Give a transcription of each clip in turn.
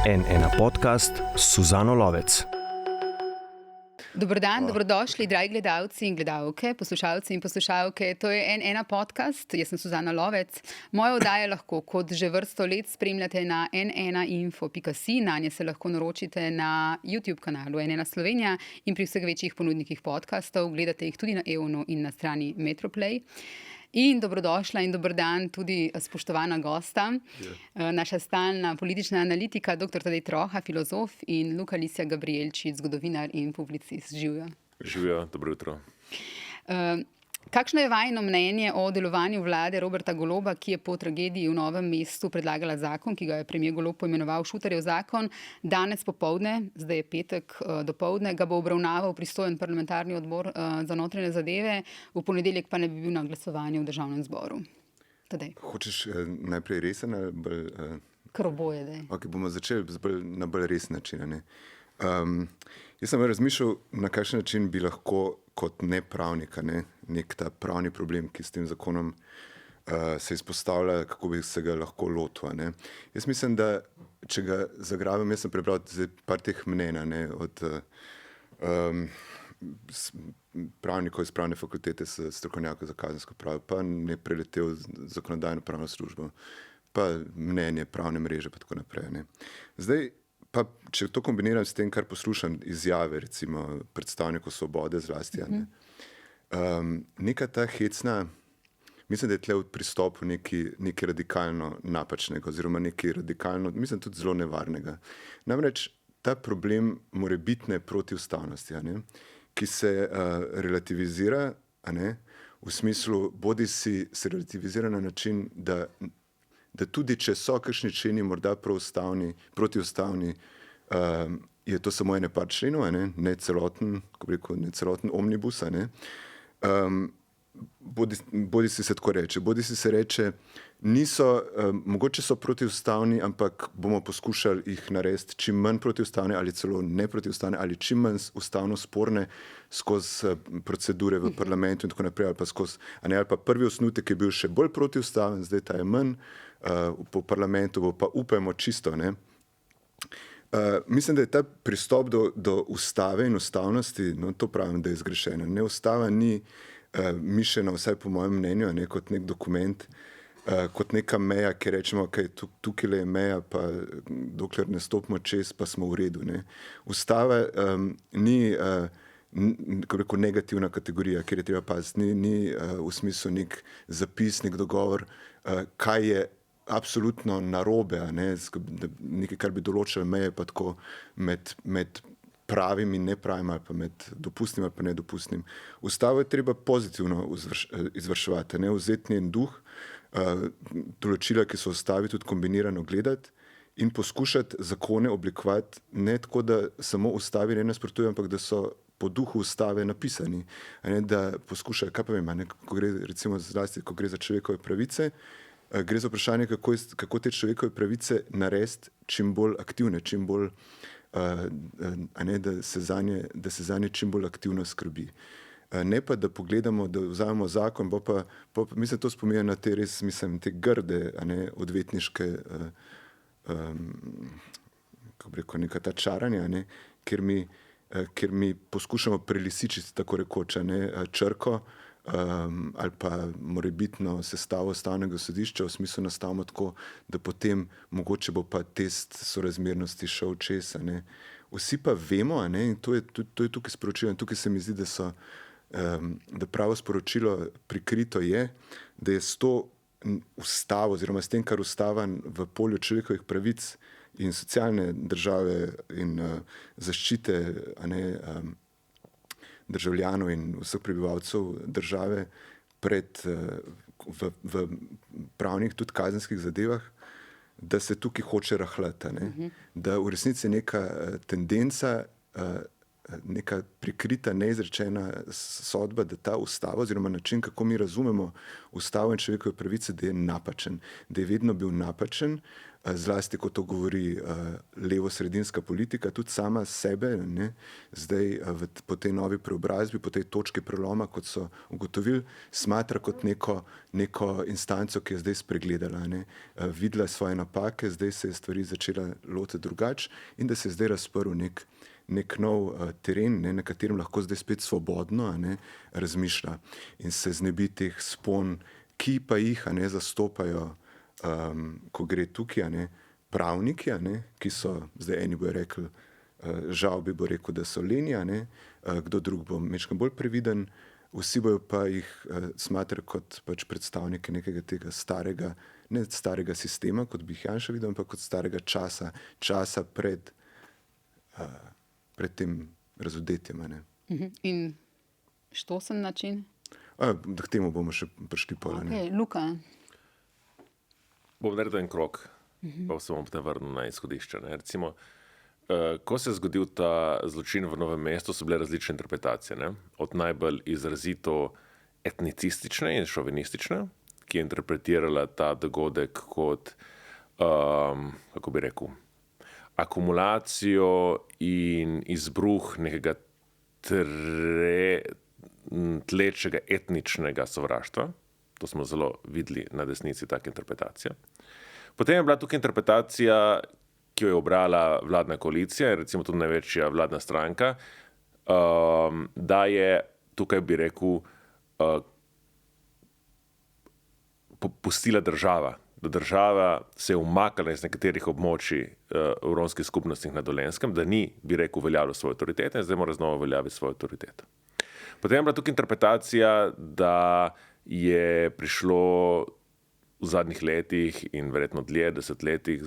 NN podcast s Suzano Lovec. Dober dan, dobrodošli, dragi gledalci in gledalke, poslušalci in poslušalke. To je NN podcast, jaz sem Suzana Lovec. Moje oddaje lahko kot že vrsto let spremljate na nninfo.si, nanje se lahko naročite na YouTube kanalu NN Slovenija in pri vseh večjih ponudnikih podcastov. Gledate jih tudi na EONu in na strani Metroplay. In dobrodošla in dober dan tudi spoštovana gosta, naša stalna politična analitika, dr. Tadej Troha, filozof, in Luka Lisja Gabrielčič, zgodovinar in publicist. Živjo. Živjo, dobro jutro. Kakšno je vajino mnenje o delovanju vlade Roberta Goloba, ki je po tragediji v Novem mestu predlagala zakon, ki ga je premier Golob poimenoval Šuterjev zakon? Danes popoldne, zdaj je petek dopoldne, ga bo obravnaval pristojen parlamentarni odbor za notranje zadeve, v ponedeljek pa ne bi bil na glasovanju v državnem zboru. Tadej. Hočeš najprej resen ali bolj... Kar oboje, daj. Ok, bomo začeli na bolj resen način. Jaz sem razmišljal, na kakšen način bi lahko kot nepravnika, nek ta pravni problem, ki s tem zakonom se izpostavlja, kako bi se ga lahko lotil. Jaz mislim, da če ga zagrabim, jaz sem prebral par teh mnenj od pravnikov iz pravne fakultete, strokovnjakov za kazensko pravo, pa ne preletel zakonodajno pravno službo, pa mnenje pravne mreže, pa tako naprej. Zdaj, pa če to kombiniram s tem, kar poslušam izjave, recimo predstavnikov Svobode zlasti, neka ta hecna, mislim, da je tle v pristopu nekaj radikalno napačnega oziroma nekaj radikalno, mislim, tudi zelo nevarnega. Namreč ta problem morebitne protiustavnosti, ki se relativizira, v smislu, bodi si se relativizira na način, da tudi če so kakšni členi morda protiustavni, je to samo ene par členov, ne celoten omnibus. Bodi si se tako reče. Bodi si se reče, mogoče so protiustavni, ampak bomo poskušali jih narediti čim manj protiustavne ali celo neprotiustavne ali čim manj ustavno sporne skozi procedure v parlamentu in tako naprej, ali pa prvi osnutek je bil še bolj protiustaven, zdaj ta je manj, po parlamentu bo pa upajmo čisto. Mislim, da je ta pristop do ustave in ustavnosti, to pravim, da je zgrešena. Ustava ni mišljena, vsaj po mojem mnenju, kot nek dokument, kot neka meja, ki rečemo, okay, tukaj je meja, pa dokler ne stopimo čez, pa smo v redu. Ustava ni negativna kategorija, kjer je treba paziti, ni v smislu nek zapis, nek dogovor, kaj je absolutno narobe, nekaj, kar bi določilo meje, pa tako med pravim in nepravim, ali pa med dopustnim ali pa nedopustnim. Ustavo je treba pozitivno izvrševati, vzeti njen duh, določila, ki so v ustavi, tudi kombinirano gledati in poskušati zakone oblikovati ne tako, da samo ustavi ne nasprotujejo, ampak da so po duhu ustave napisani. Da poskušajo, kaj pa vem, ko gre, recimo zlasti, ko gre za človekove pravice, gre za vprašanje, kako te človekove pravice narediti čim bolj aktivne, čim bolj, da se zanje čim bolj aktivno skrbi. Ne pa, da pogledamo, da vzamemo zakon, pa mislim, to spominja na te res, mislim, te grde, odvetniške, kako bi rekel, neka ta čaranja, kjer mi poskušamo prelisičiti, tako rekoč, črko, ali pa morebitno sestavo ustavnega sodišča, v smislu nastavimo tako, da potem mogoče bo pa test sorazmernosti šel čez. Vsi pa vemo, in to je tukaj sporočilo, in tukaj se mi zdi, da pravo sporočilo prikrito je, da je s to ustavo oziroma s tem, kar ustava v polju človekovih pravic in socialne države in zaščite državljanov in vseh prebivalcev države v pravnih, tudi kazenskih zadevah, da se tukaj hoče rahljati. Da v resnici je neka tendenca neka prikrita, neizrečena sodba, da ta ustava oziroma način, kako mi razumemo ustavo in človekove pravice, da je napačen, da je vedno bil napačen, zlasti, ko to govori levo-sredinska politika, tudi sama sebe, ne, zdaj po tej novi preobrazbi, po tej točki preloma, kot so ugotovili, smatra kot neko instanco, ki je zdaj spregledala, ne, videla svoje napake, zdaj se je stvari začela lotiti drugače in da se je zdaj razprl nek nov teren, ne, na katerem lahko zdaj spet svobodno, ne, razmišlja in se znebi teh spon, ki pa jih ne, zastopajo, ko gre tukaj, ne, pravniki, ne, ki so, zdaj eni bojo rekli, žal bi bo rekel, da so lenja, ne, kdo drug bo mečkam bolj previden, vsi bojo pa jih smatrali kot pač predstavnike nekega tega starega, ne starega sistema, kot bi jih Janša videl, ampak kot starega časa pred tem razodetjem. Ne. In što sem način? Da k temu bomo še prišli pola. Okay, Luka. Bom naredil en krog, pa se bom potem vrnil na izhodišče. Ne. Recimo, ko se je zgodil ta zločin v Novem mestu, so bile različne interpretacije. Ne. Od najbolj izrazito etnicistične in šovinistične, ki je interpretirala ta dogodek kot, kako bi rekel, akumulacijo in izbruh nekega tlečega etničnega sovraštva. To smo zelo videli na desnici, taka interpretacija. Potem je bila tukaj interpretacija, ki jo je obrala vladna koalicija, recimo tudi največja vladna stranka, da je tukaj, bi rekel, popustila država. Da država se je umakala iz nekaterih območij v romskih skupnostih na Dolenjskem, da ni, bi rekel, uveljavila svojo avtoriteto in zdaj mora znova uveljaviti svojo avtoriteto. Potem je bila tukaj interpretacija, da je prišlo v zadnjih letih in verjetno dlje desetletjih,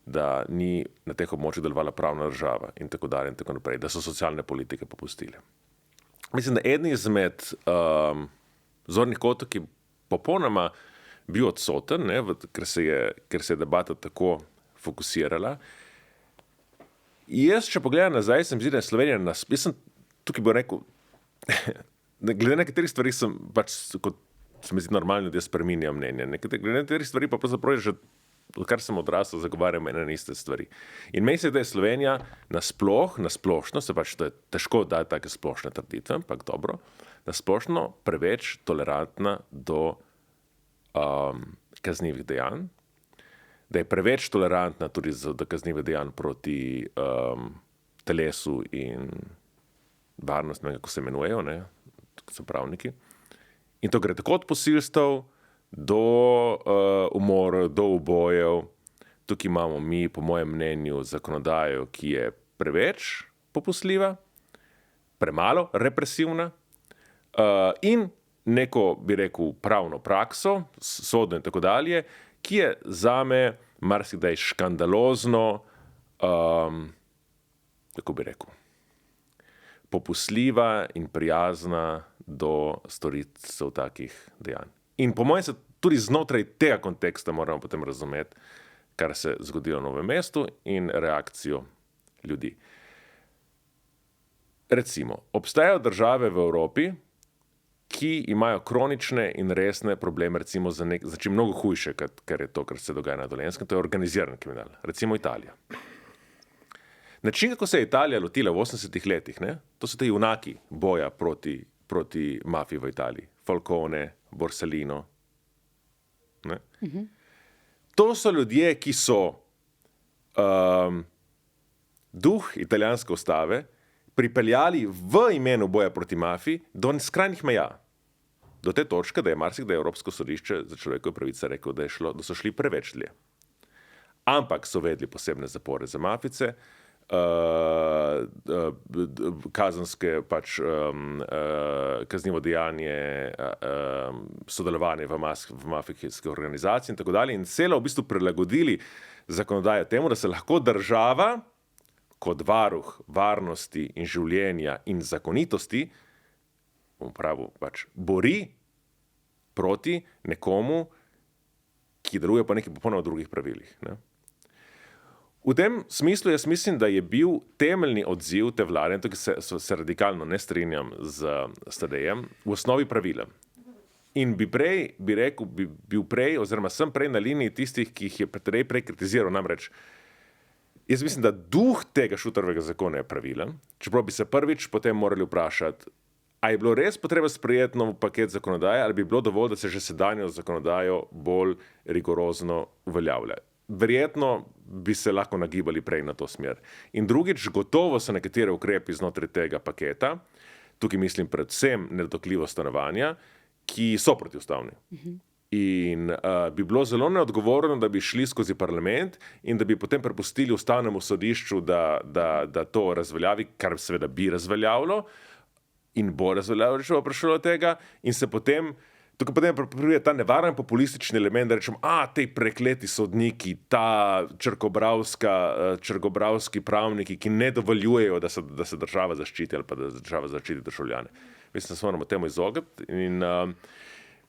da ni na teh območjih delovala pravna država in tako dalje in tako naprej, da so socialne politike popustile. Mislim, da eden izmed zornih kotov, ki popolnoma bil odsoten, ne, ker se je debata tako fokusirala. Jaz, če pogledam nazaj, sem zdi, da je Slovenija jaz sem tukaj bil rekel, glede nekaterih stvari sem pač, kot se mi zdi normalno, da jaz spreminjam mnenje. Glede nekaterih stvari pa pravzaprav že, odkar sem odrasel, zagovarjam ene in iste stvari. In meni se, da je Slovenija na splošno, se pač to je težko dati take splošne trditve, ampak dobro, na splošno preveč tolerantna do kaznivih dejanj, da je preveč tolerantna tudi do kaznivih dejanj proti telesu in varnost, ne vem, kako se imenujejo, ne, so pravniki. In to gre tako od posilstev do umorov, do ubojev. Tukaj imamo mi, po mojem mnenju, zakonodajo, ki je preveč popustljiva, premalo represivna in neko, bi rekel, pravno prakso, sodno in tako dalje, ki je zame marsikdaj škandalozno, kako bi rekel, popustljiva in prijazna do storilcev takih dejanj. In po mojem se tudi znotraj tega konteksta moramo potem razumeti, kar se je zgodilo v Novem mestu in reakcijo ljudi. Recimo, obstajajo države v Evropi, ki imajo kronične in resne probleme, recimo za čim mnogo hujše, kar je to, kar se dogaja na Dolenjskem, to je organiziran kriminal. Recimo Italija. Način, kako se je Italija lotila v 80-ih letih, ne? To so te junaki boja proti mafiji v Italiji. Falcone, Borsellino. Ne? To so ljudje, ki so duh italijanske ustave pripeljali v imenu boja proti mafiji do skrajnih meja. Do te točke, da je marsikdaj Evropsko sodišče za človekove pravice rekel, da so šli preveč dlje. Ampak so vedli posebne zapore za mafice, kazenske pač kaznivo dejanje, sodelovanje v mafijskih organizacij in tako dalje in celo v bistvu prilagodili zakonodajo temu, da se lahko država kot varuh varnosti in življenja in zakonitosti, bom pravil, pač bori proti nekomu, ki deluje po nekih popolnoma drugih pravilih. Ne? V tem smislu jaz mislim, da je bil temeljni odziv te vlade, in tukaj se radikalno ne strinjam s Tadejem, v osnovi pravilen. In bi bil prej, oziroma sem prej na liniji tistih, ki jih je Tadej prej kritiziral. Namreč, jaz mislim, da duh tega Šuterovega zakona je pravilen, čeprav bi se prvič potem morali vprašati, a je bilo res potreba sprejeti nov paket zakonodaje, ali bi bilo dovolj, da se že sedanjo zakonodajo bolj rigorozno uveljavlja. Verjetno bi se lahko nagibali prej na to smer. In drugič, gotovo so nekatere ukrepi znotraj tega paketa, tukaj mislim predvsem nedotakljivo stanovanja, ki so protiustavni. In bi bilo zelo neodgovorno, da bi šli skozi parlament in da bi potem prepustili ustavnemu sodišču, da to razveljavi, kar seveda bi razveljavilo in bo razveljavilo, če bo prišlo do tega, in se potem tukaj pride ta nevaren populistični element, da rečemo, tej prekleti sodniki, ta črkobralski pravniki, ki ne dovoljujejo, da se država zaščiti ali pa da država zaščiti državljane. Mislim, da se moramo temu izogniti. In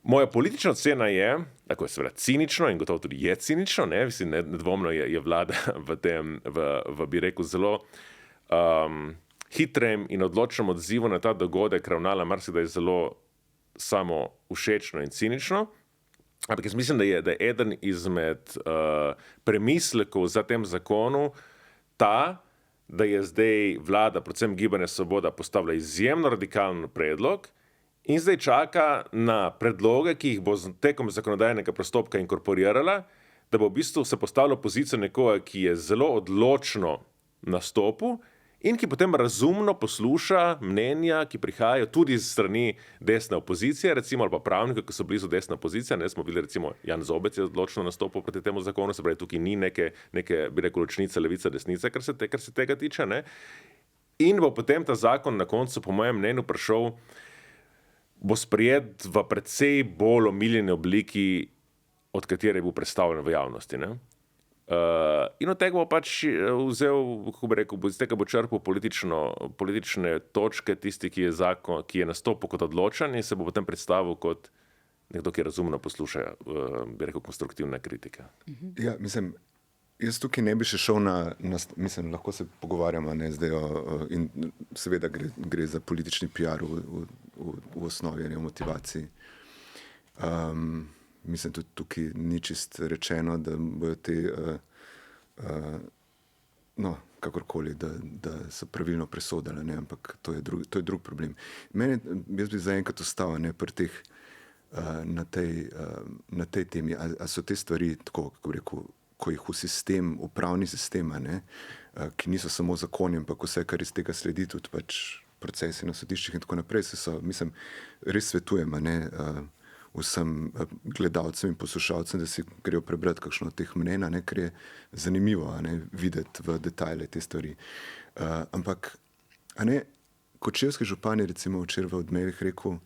moja politična ocena je, tako je seveda cinično in gotovo tudi je cinično, mislim, nedvomno je vlada bi rekel, zelo hitrem in odločnem odzivu na ta dogodek ravnala marsikdaj zelo samo všečno in cinično. Ampak jaz mislim, da je eden izmed premislekov za tem zakonu ta, da je zdaj vlada, predvsem Gibanje Svoboda, postavila izjemno radikalen predlog in zdaj čaka na predloge, ki jih bo tekom zakonodajnega postopka inkorporirala, da bo v bistvu se postavila pozicijo nekoga, ki je zelo odločno nastopu in ki potem razumno posluša mnenja, ki prihajajo tudi iz strani desne opozicije, recimo, ali pa pravnikov, ki so blizu desne opozicije. Smo bili, recimo, Jan Zobec je odločno nastopil proti temu zakonu, se pravi, tukaj ni neke bi rekel, ločnice, levica, desnica, kar se tega tiče, ne. In bo potem ta zakon na koncu, po mojem mnenju, bo sprejet v precej bolj omiljeni obliki, od katere je bil predstavljen v javnosti, ne. In od tega bo pač vzel, kako bi rekel, iz tega bo črpal politične točke, tisti, ki je nastopil kot odločen in se bo potem predstavil kot nekdo, ki razumno posluša, bi rekel, konstruktivne kritike. Ja, mislim, jaz tukaj ne bi še šel mislim, lahko se pogovarjamo, ne, zdaj in seveda gre za politični PR v osnovi, ne, v motivaciji. Mislim, tudi tukaj ni čist rečeno, da bojo te, kakorkoli, da so pravilno presodili, ne, ampak to je drug problem. Jaz bi zaenkrat ostal, ne, pri teh, na tej temi, a so te stvari tako, kako bi rekel, ko jih v pravni sistem, ne, ki niso samo zakoni, ampak vse, kar iz tega sledi, tudi pač procesi na sodiščih in tako naprej, mislim, res svetujem, ne, vsem gledalcem in poslušalcem, da si grejo prebrati kakšno od teh mnenj, ne, ker je zanimivo, ne, videti v detajle te stvari. Ampak, Kočevski župan je recimo včeraj v Odmevih rekel,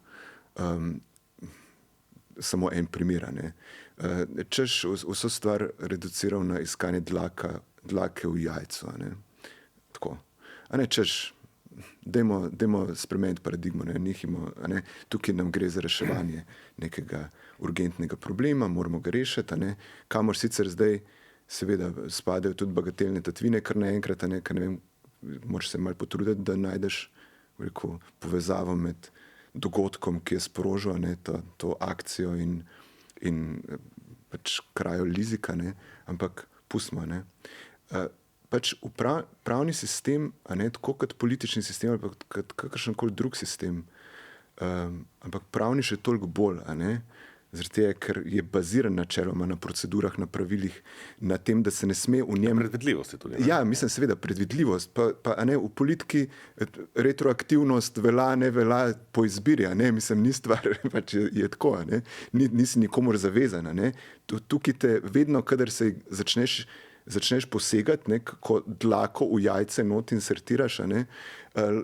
samo en primer, ne, češ vso stvar reduciral na iskanje dlake v jajcu, ne, tako. Češ, dajmo spremeniti paradigmo, ne, tukaj nam gre za reševanje nekega urgentnega problema, moramo ga rešiti, ne, kamor sicer zdaj seveda spadajo tudi bagatelne tatvine, kar naenkrat, kar ne vem, moraš se malo potruditi, da najdeš, rekel, povezavo med dogodkom, ki je sprožil, ne, to akcijo in pač krajo Lizika, ne, ampak pustimo, ne. Pač pravni sistem, tako kot politični sistem ali kot kakršenkoli drug sistem, ampak pravni še toliko bolj, zaradi tega, ker je baziran načeloma na procedurah, na pravilih, na tem, da se ne sme v njem... Predvidljivost je tudi. Ja, mislim, seveda, predvidljivost, pa v politiki retroaktivnost ne velja po izbiri, mislim, ni stvar, pač je tako, nisi nikomor zavezan, tukaj te vedno, kadar se začneš posegati, ko dlako v jajce not insertiraš,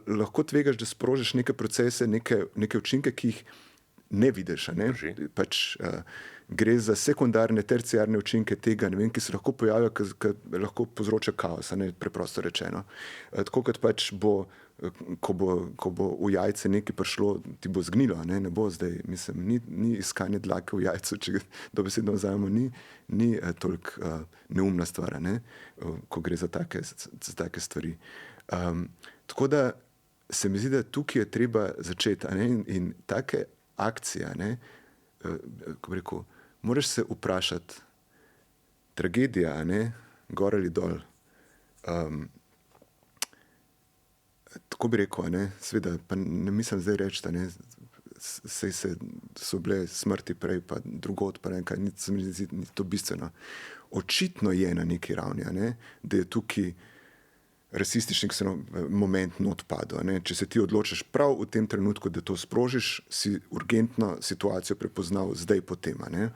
lahko tvegaš, da sprožiš neke procese, neke učinke, ki jih ne vidiš. Pač, gre za sekundarne, terciarne učinke tega, ki se lahko pojavijo, ki lahko povzroča kaos, preprosto rečeno. Tako kot pač bo ko bo v jajce nekaj prišlo, ti bo zgnilo, ne bo zdaj, mislim, ni iskanje dlake v jajcu, če ga dobesedno vzamemo, ni toliko neumna stvar, ne, ko gre za take stvari. Tako da se mi zdi, da tukaj je treba začeti, ne, in take akcije, ne, ko bi rekel, moraš se vprašati, tragedija, ne, gor ali dol, tako bi rekel, ne, seveda, pa ne mislim zdaj reči, da ne, so bile smrti prej, pa drugod, pa nekaj, ni to bistveno. Očitno je na neki ravni, ne, da je tukaj rasistični moment not padel. Ne. Če se ti odločiš prav v tem trenutku, da to sprožiš, si urgentno situacijo prepoznal zdaj potem, ne.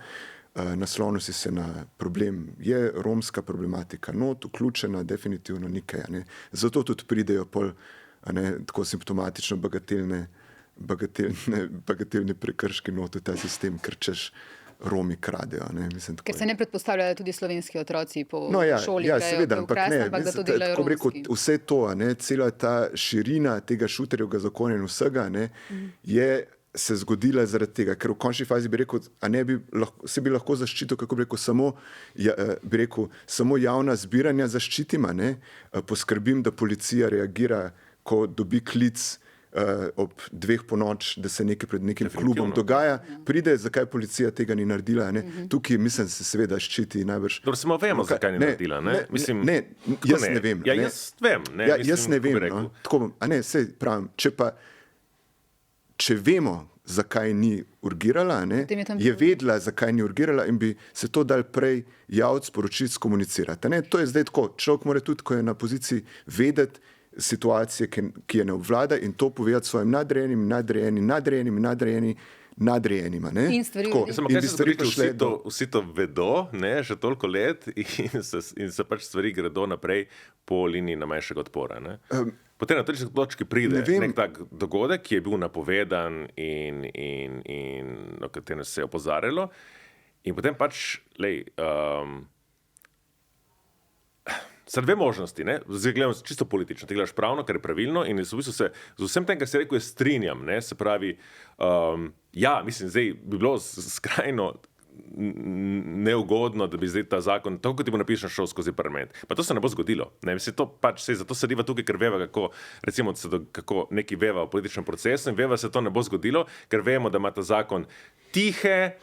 Naslonil si se na problem, je romska problematika not vključena, definitivno nekaj, ne. Zato tudi pridejo pol, ne, tako simptomatično bagatelni prekrški not v ta sistem, ker češ Romi kradejo. Ne. Mislim, ker se ne predpostavlja, da tudi slovenski otroci po šoli seveda, ampak da to delajo romski. Vse to, ne, cela ta širina tega šuterjevega zakona in vsega, ne, je se zgodila zaradi tega, ker v končni fazi bi rekel, se bi lahko zaščitil, kako bi rekel, samo javna zbiranja zaščitima, ne, poskrbim, da policija reagira, ko dobi klic ob 2 ponoč, da se nekaj pred nekim klubom dogaja, pride, zakaj policija tega ni naredila, ne. Tukaj, mislim, se seveda ščiti najbrž. Dobro, samo vemo, zakaj ni naredila, ne? Mislim, jaz ne vem. Ja, jaz vem, ne? Jaz ne vem, no. Tako, sej pravim, če vemo, zakaj ni urgirala, ne, je vedela, zakaj ni urgirala in bi se to dal prej javiti, sporočiti, skomunicirati. Ne. To je zdaj tako, človek mora tudi, ko je na poziciji, vedeti situacije, ki je ne obvlada in to povedati svojim nadrejenima. Ne. In stvari vsi to vedo, ne, že toliko let in se pač stvari gredo naprej po liniji na manjšega odpora. Ne. Potem na točki točki pride nek tak dogodek, ki je bil napovedan in o katerem se je opozarjalo. In potem pač, so dve možnosti, ne? Zdaj gledam čisto politično, ti gledaš pravno, kar je pravilno in v bistvu se z vsem tem, kar si rekel, strinjam, ne? Se pravi, mislim, zdaj bi bilo skrajno neugodno, da bi zdaj ta zakon, tako kot ti bo napišen, šel skozi parlament. Pa to se ne bo zgodilo. Ne? Mislim, to pač zato sediva tukaj, ker veva, kako neki veva v političnem procesu in veva se to ne bo zgodilo, ker vemo, da ima ta zakon tihe,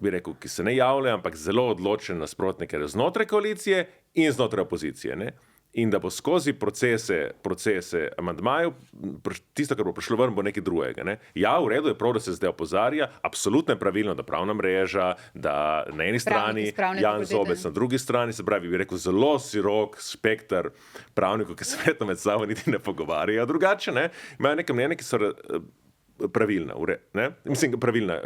bi rekel, ki se ne javljajo, ampak zelo odločen nasprotnike znotraj koalicije in znotraj opozicije. Ne? In da bo skozi procese amandmajev, tisto, kar bo prišlo ven, bo nekaj drugega. Ne? Ja, v redu je prav, da se zdaj opozarja, absolutno je pravilno, da pravna mreža, da na eni strani Jan Zobec, na drugi strani, se pravi, bi rekel, zelo širok spekter pravnikov, ki se verjetno med sabo niti ne pogovarjajo drugače, ne? Imajo neke mnenja, ki so pravilna, ne? Mislim, pravilna,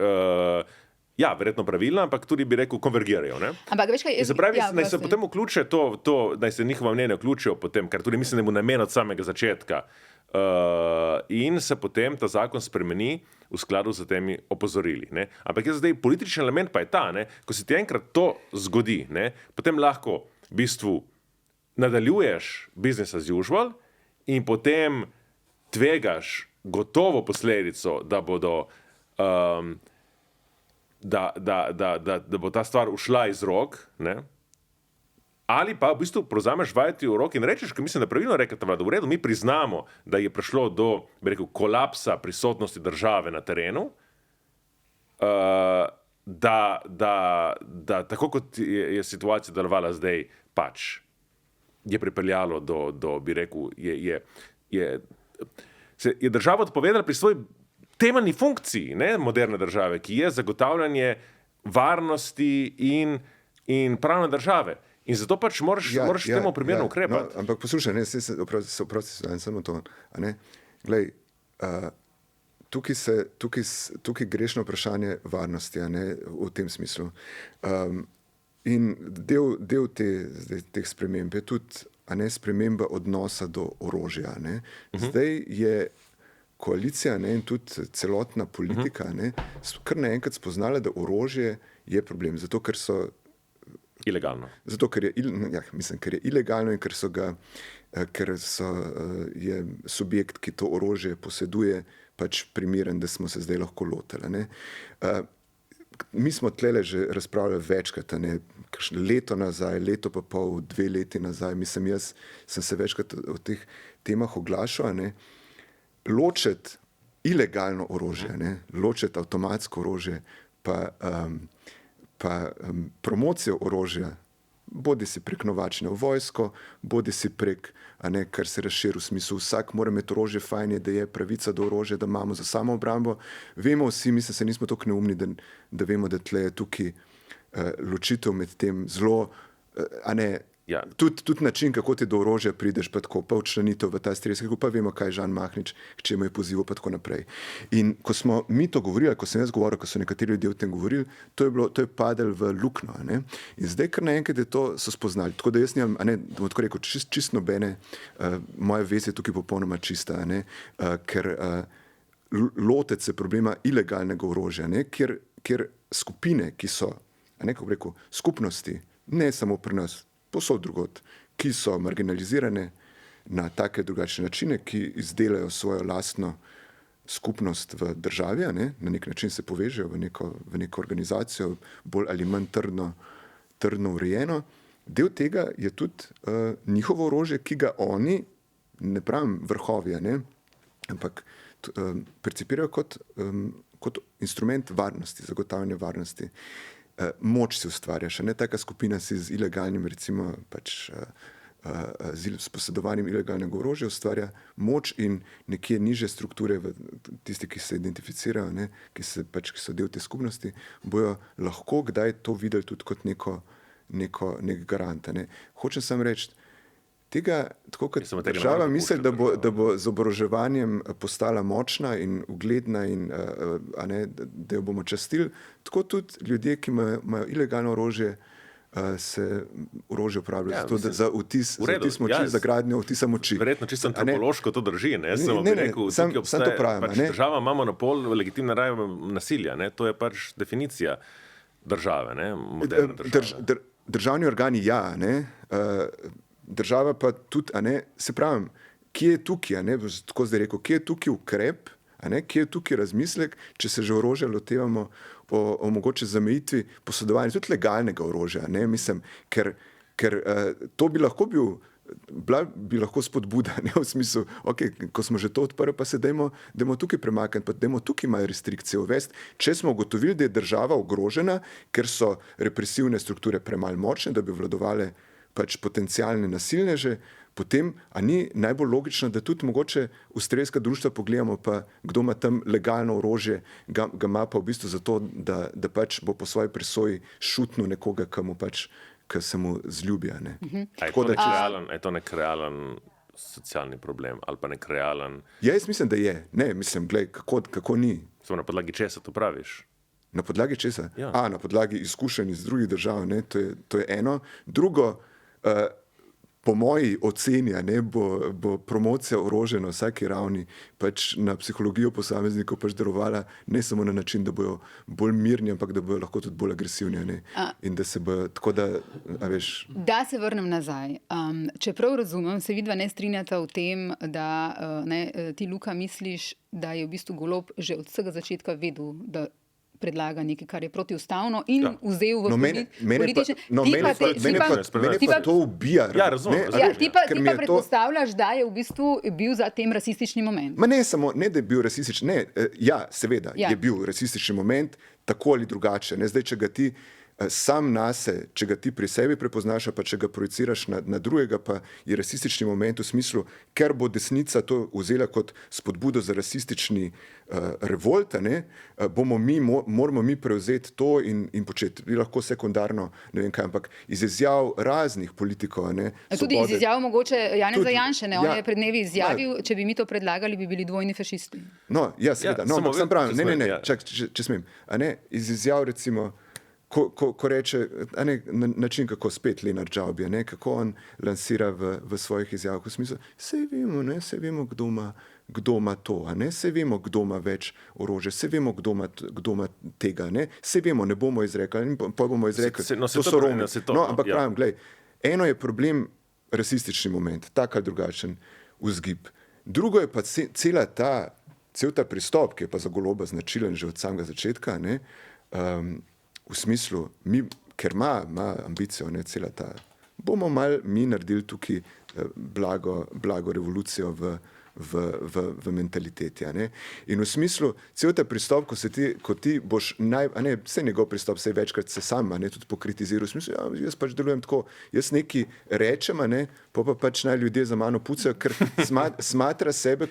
verjetno pravilna, ampak tudi bi rekel, konvergirajo. Ne? Ampak veš kaj, naj se potem vključijo naj se njihova mnenja vključijo potem, kar tudi mislim, da je mu namen od samega začetka. In se potem ta zakon spremeni v skladu z temi opozorili. Ne? Ampak zdaj politični element pa je ta, ne? Ko se ti enkrat to zgodi, ne? Potem lahko v bistvu nadaljuješ business as usual in potem tvegaš gotovo posledico, da bodo da bo ta stvar ušla iz rok, ne? Ali pa v bistvu prevzameš vajeti v rok in rečeš, ker mislim, da pravilno reče ta vlada, v redu, mi priznamo, da je prišlo do, bi rekel, kolapsa prisotnosti države na terenu, da tako kot je situacija delovala zdaj, pač je pripeljalo do bi rekel, je država odpovedala pri svoji temeljni funkciji, ne, moderne države, ki je zagotavljanje varnosti in pravne države. In zato pač moraš temu primerno ukrepati. No, ampak poslušaj, se oprosti samo to. Glej, tukaj grešno vprašanje varnosti, v tem smislu. In del teh sprememb je tudi sprememba odnosa do orožja. Zdaj je koalicija in tudi celotna politika kar naenkrat spoznala, da orožje je problem. Zato, ker so Ilegalno. Zato, ker je ilegalno in ker je subjekt, ki to orožje poseduje, pač primeren, da smo se zdaj lahko lotili. Ne. Mi smo tlele že razpravljali večkrat, leto nazaj, leto pa pol, 2 leti nazaj. Mislim, jaz sem se večkrat o teh temah oglašal. Ločiti ilegalno orožje, ločiti avtomatsko orožje, pa promocijo orožja, bodi si prek novačne v vojsko, bodi si prek, kar se razširi v smislu, vsak mora imeti orožje, fajn je, da je pravica do orožja, da imamo za samo obrambo. Vemo vsi, mislim, se nismo toliko neumni, da vemo, da tle je tukaj ločitev med tem zelo, tudi način, kako ti do orožja prideš, pa tako, pa včlanitev v ta stres, kako pa vemo, kaj je Žan Mahnič, k čemu je pozival, pa tako naprej. In ko smo mi to govorili, ko sem jaz govoril, ko so nekateri ljudje o tem govorili, to je padel v luknjo. In zdaj, kar naenkrat je to so spoznali. Tako da jaz nimam, bom tako rekel, čist nobene, moja vez je tukaj popolnoma čista, ker loteti se problema ilegalnega orožja, kjer skupine, ki so, kako rekel, skupnosti, ne samo pri nas, posod drugod, ki so marginalizirane na take drugačne načine, ki izdelajo svojo lastno skupnost v državi, na nek način se povežejo v neko organizacijo, bolj ali manj trdno urejeno. Del tega je tudi njihovo orožje, ki ga oni, ne pravim vrhovi, ampak percipirajo kot instrument varnosti, zagotavljanja varnosti. Moč si ustvarjaš, taka skupina si z ilegalnim, recimo s posedovanjem ilegalnega orožja ustvarja moč in nekje nižje strukture, tisti, ki se identificirajo, ki so del te skupnosti, bojo lahko kdaj to videli tudi kot nek garant. Hočem samo reči, tega, tako kot država misli, da bo z oboroževanjem postala močna in ugledna in da jo bomo častili, tako tudi ljudje, ki imajo ilegalno orožje, se orožje uporabljajo za vtis moči, za gradnjo vtisa moči. Verjetno čisto antropološko to drži. Sam to pravim. Država ima monopol legitimne raje nasilja. To je pač definicija države, moderne države. Državni organi država pa tudi, se pravim, kje je tukaj, tako zdaj rekel, kje je tukaj ukrep, kje je tukaj razmislek, če se že orožja lotevamo o mogoče zamejitvi posedovanja tudi legalnega orožja, mislim, ker to bi lahko spodbuda, v smislu, ko smo že to odprli, pa se dajmo tukaj premakniti, pa dajmo tukaj malo restrikcije uvesti, če smo ugotovili, da je država ogrožena, ker so represivne strukture premalo močne, da bi vladovale pač potencialne nasilneže, potem, a ni najbolj logično, da tudi mogoče v strelska društva pogledamo, pa kdo ima tam legalno orožje, ga ima pa v bistvu zato, da pač bo po svoji presoji šutnil nekoga, ki se mu zljubi. Je to nek realen socialni problem ali pa nek realen... Ja, jaz mislim, da je. Glej, kako ni. Samo na podlagi česa to praviš? Na podlagi česa? Ja. Na podlagi izkušenj iz drugih držav, to je eno. Drugo, po moji oceni, bo promocija orožja na vsaki ravni pač na psihologijo posameznikov pač delovala ne samo na način, da bojo bolj mirni, ampak da bojo lahko tudi bolj agresivni. In da se bo tako, da, veš... Da se vrnem nazaj. Čeprav razumem, se vidva ne strinjata v tem, da ti, Luka, misliš, da je v bistvu Golob že od vsega začetka vedel, da predlaga nekaj, kar je protiustavno in vzel v politične... Mene pa to ubija. Ja, razumem. Ti pa predpostavljaš, da je v bistvu bil za tem rasistični moment. Ne, da je bil rasistični. Seveda, je bil rasistični moment, tako ali drugače. Zdaj, če ga ti sam nase, če ga ti pri sebi prepoznaš, pa če ga projiciraš na drugega, pa je rasistični moment v smislu, ker bo desnica to vzela kot spodbudo za rasistični revolt, moramo mi prevzeti to in početi. Bi lahko sekundarno, ne vem kaj, ampak iz izjav raznih politikov. Tudi iz izjav mogoče Janeza Janše. On je pred dnevi izjavil, če bi mi to predlagali, bi bili dvojni fašisti. Seveda. Sam pravim, če smem. Iz izjav, recimo, ko reče, način, kako spet Lenart Žavbija, kako on lansira v svojih izjavah, v smislu, sej vemo, kdo ima to, sej vemo, kdo ima več orožja, sej vemo, kdo ima tega, sej vemo, ne bomo izrekli, pa bomo izrekli, to so Romi. Ampak pravim, glej, eno je problem rasistični moment, tak ali drugačen vzgib. Drugo je pa cel ta pristop, ki je pa za Goloba značilen že od samega začetka, v smislu, ker ima ambicijo, cela ta, bomo malo mi naredili tukaj blago revolucijo v mentaliteti. In v smislu, cel ta pristop, ko ti boš vse njegov pristop, vse večkrat se sam tudi pokritiziral, v smislu, jaz pač delujem tako, jaz nekaj rečem, pa pač naj ljudje za mano pucajo, ker smatra sebe,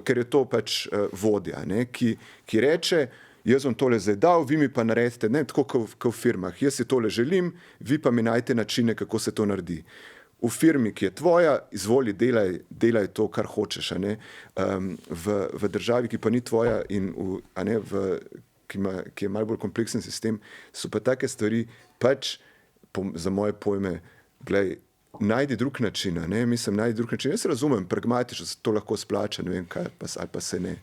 ker je to pač vodja, ki reče, jaz bom tole zdaj dal, vi mi pa naredite, tako kot v firmah, jaz si tole želim, vi pa mi najte načine, kako se to naredi. V firmi, ki je tvoja, izvoli, delaj to, kar hočeš. V državi, ki pa ni tvoja in ki je malo bolj kompleksen sistem, so pa take stvari pač, za moje pojme, glej, najdi drug način. Najdi drug način. Jaz razumem, pragmatično se to lahko splača, ne vem kaj, ali pa se ne.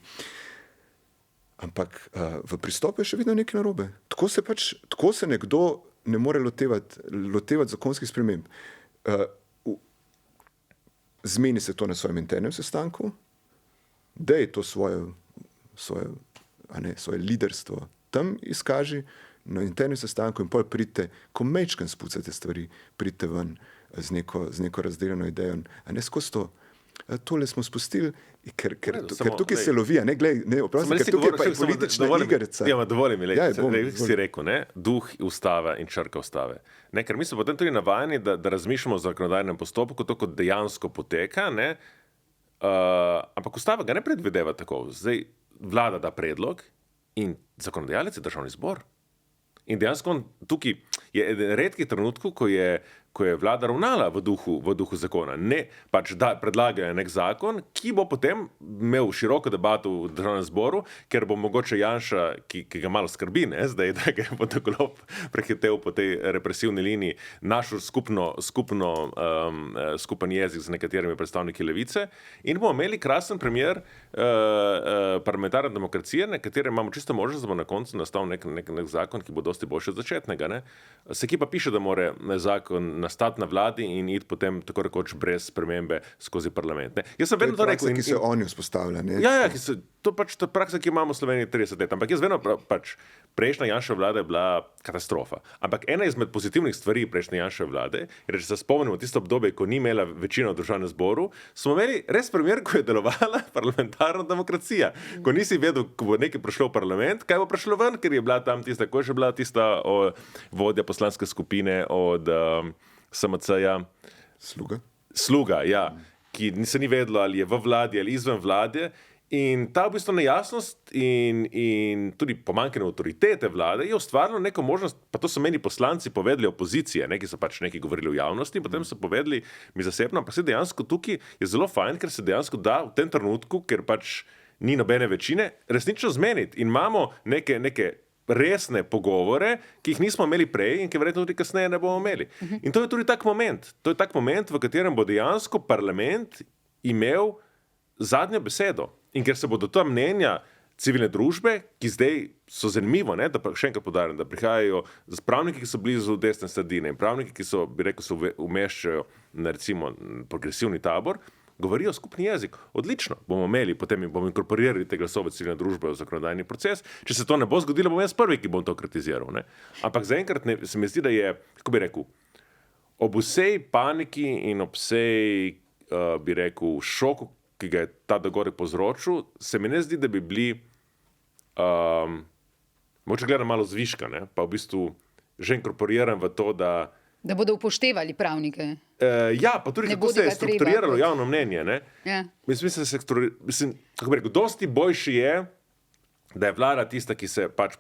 Ampak v pristopu je še vedno nekaj narobe. Tako se nekdo ne more lotevati zakonskih sprememb. Zmeni se to na svojem internem sestanku, da je to svoje liderstvo tam izkaži na internem sestanku in potem pridite, ko mečkam spucate stvari, pridite ven z neko razdeljeno idejo. Skozi to. Tole smo spustili, ker tukaj se lovi, ker tukaj pa je politična igrica. Dovolj mi, si rekel, duh ustave in črka ustave. Ker mi smo potem tudi navajeni, da razmišljamo o zakonodajnem postopku, to kot dejansko poteka, ampak ustava ga ne predvideva tako. Zdaj vlada da predlog in zakonodajalec je državni zbor. In dejansko tukaj je eden redkih trenutkov, ko je vlada ravnala v duhu zakona. Ne, pač da predlagajo nek zakon, ki bo potem imel široko debato v državnem zboru, ker bo mogoče Janša, ki ga malo skrbi, zdaj, da ga bo Golob prehitev po tej represivni liniji, našel skupen jezik z nekaterimi predstavniki levice in bomo imeli krasen primer parlamentarne demokracije, na katerem imamo čisto možnost, da bo na koncu nastal nek zakon, ki bo dosti boljši od začetnega. Se ki pa piše, da mora zakon nastati na vladi in iti potem tako rekoč brez spremembe skozi parlament. Jaz sem vedno to rekel. Ki se oni vzpostavlja. To je praksa, ki imamo v Sloveniji 30 let. Ampak jaz vedno prejšnja Janševa vlada je bila katastrofa. Ampak ena izmed pozitivnih stvari prejšnje Janševe vlade, je, če se spomnimo tisto obdobje, ko ni imela večino v državnem zboru, smo imeli res primer, ko je delovala parlamentarna demokracija. Ko nisi vedel, ko bo nekaj prišlo v parlament, kaj bo prišlo ven, ker je bila tam tista, ko je že bila tista vodja poslanske skupine od SMC-ja. Sluga, ja. Ki se ni vedelo, ali je v vladi ali izven vlade. In ta v bistvu nejasnost in tudi pomanjkanje avtoritete vlade je ustvarilo neko možnost, pa to so meni poslanci povedali opozicije, ki so pač nekaj govorili v javnosti, potem so povedali mi zasebno, pa se dejansko tukaj je zelo fajn, ker se dejansko da v tem trenutku, ker pač ni nobene večine, resnično zmeniti. In imamo neke resne pogovore, ki jih nismo imeli prej in ki verjetno tudi kasneje ne bomo imeli. In to je tudi tak moment. To je tak moment, v katerem bo dejansko parlament imel zadnjo besedo. In ker se bodo ta mnenja civilne družbe, ki zdaj so zanimivo, da pa še enkrat poudarjam, da prihajajo z pravniki, ki so blizu desne sredine in pravniki, ki so, bi rekel, umeščajo na recimo progresivni tabor, govorijo skupni jezik. Odlično, bomo imeli, potem bomo inkorporirali te glasove civilne družbe v zakonodajni proces. Če se to ne bo zgodilo, bom jaz prvi, ki bom to kritiziral. Ampak zaenkrat se mi zdi, da je, kako bi rekel, ob vsej paniki in ob vsej, bi rekel, šoku, ki ga je ta dogodek povzročil, se mi ne zdi, da bi bili, mogoče gledam malo zviška, pa v bistvu že inkorporiram v to, da bodo upoštevali pravnike. Ja, pa tudi kako se je strukturiralo javno mnenje. Ja. Mislim, kako bi rekel, dosti boljši je, da je vlada tista, ki se pač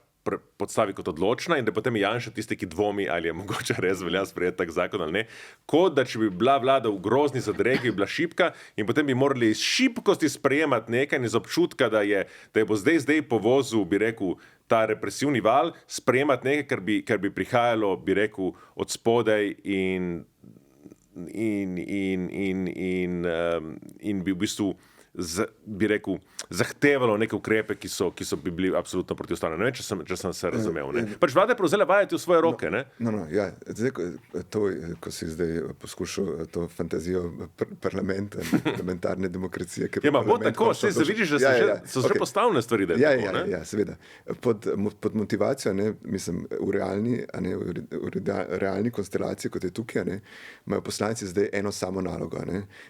podstavi kot odločna in da potem je Janša tisti, ki dvomi, ali je mogoče res velja sprejeti tak zakon ali ne. Kot da če bi bila vlada v grozni zadregi, bi bila šibka in potem bi morali iz šibkosti sprejemati nekaj in iz občutka, da je bo zdaj povozil, bi rekel, ta represivni val, sprejemati nekaj, kar bi prihajalo, bi rekel, od spodaj in bi v bistvu bi rekel, zahtevalo neke ukrepe, ki so bi bili absolutno protiustavni. Ne vem, če sem se razumel. Ne? Pač vlada je prevzela vajeti v svoje roke. Ne? Ja. Zdaj, ko si zdaj poskušal to fantazijo parlamenta, parlamentarne demokracije. Bo tako, se vidiš, da so že postavljene stvari. Ja, seveda. Pod motivacijo, mislim, v realni konstelaciji, kot je tukaj, imajo poslanci zdaj eno samo nalogo.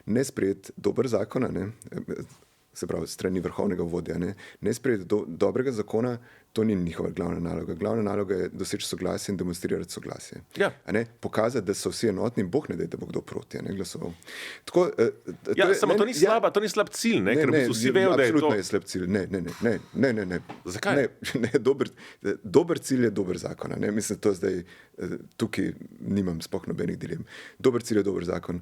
Ne sprejeti dober zakon, se pravi, strani vrhovnega vodja. Ne sprejeti dobrega zakona, to ni njihova glavna naloga. Glavna naloga je doseči soglasje in demonstrirati soglasje. Ja. Pokazati, da so vsi enotni in Bog ne da bo kdo proti, glasoval. Tako, samo to ni slab cilj, ker vsi vejo, da je to. Absolutno je slab cilj. Ne. Zakaj? Dober cilj je dober zakon. Mislim, to zdaj tukaj nimam sploh nobenih dilem. Dober cilj je dober zakon.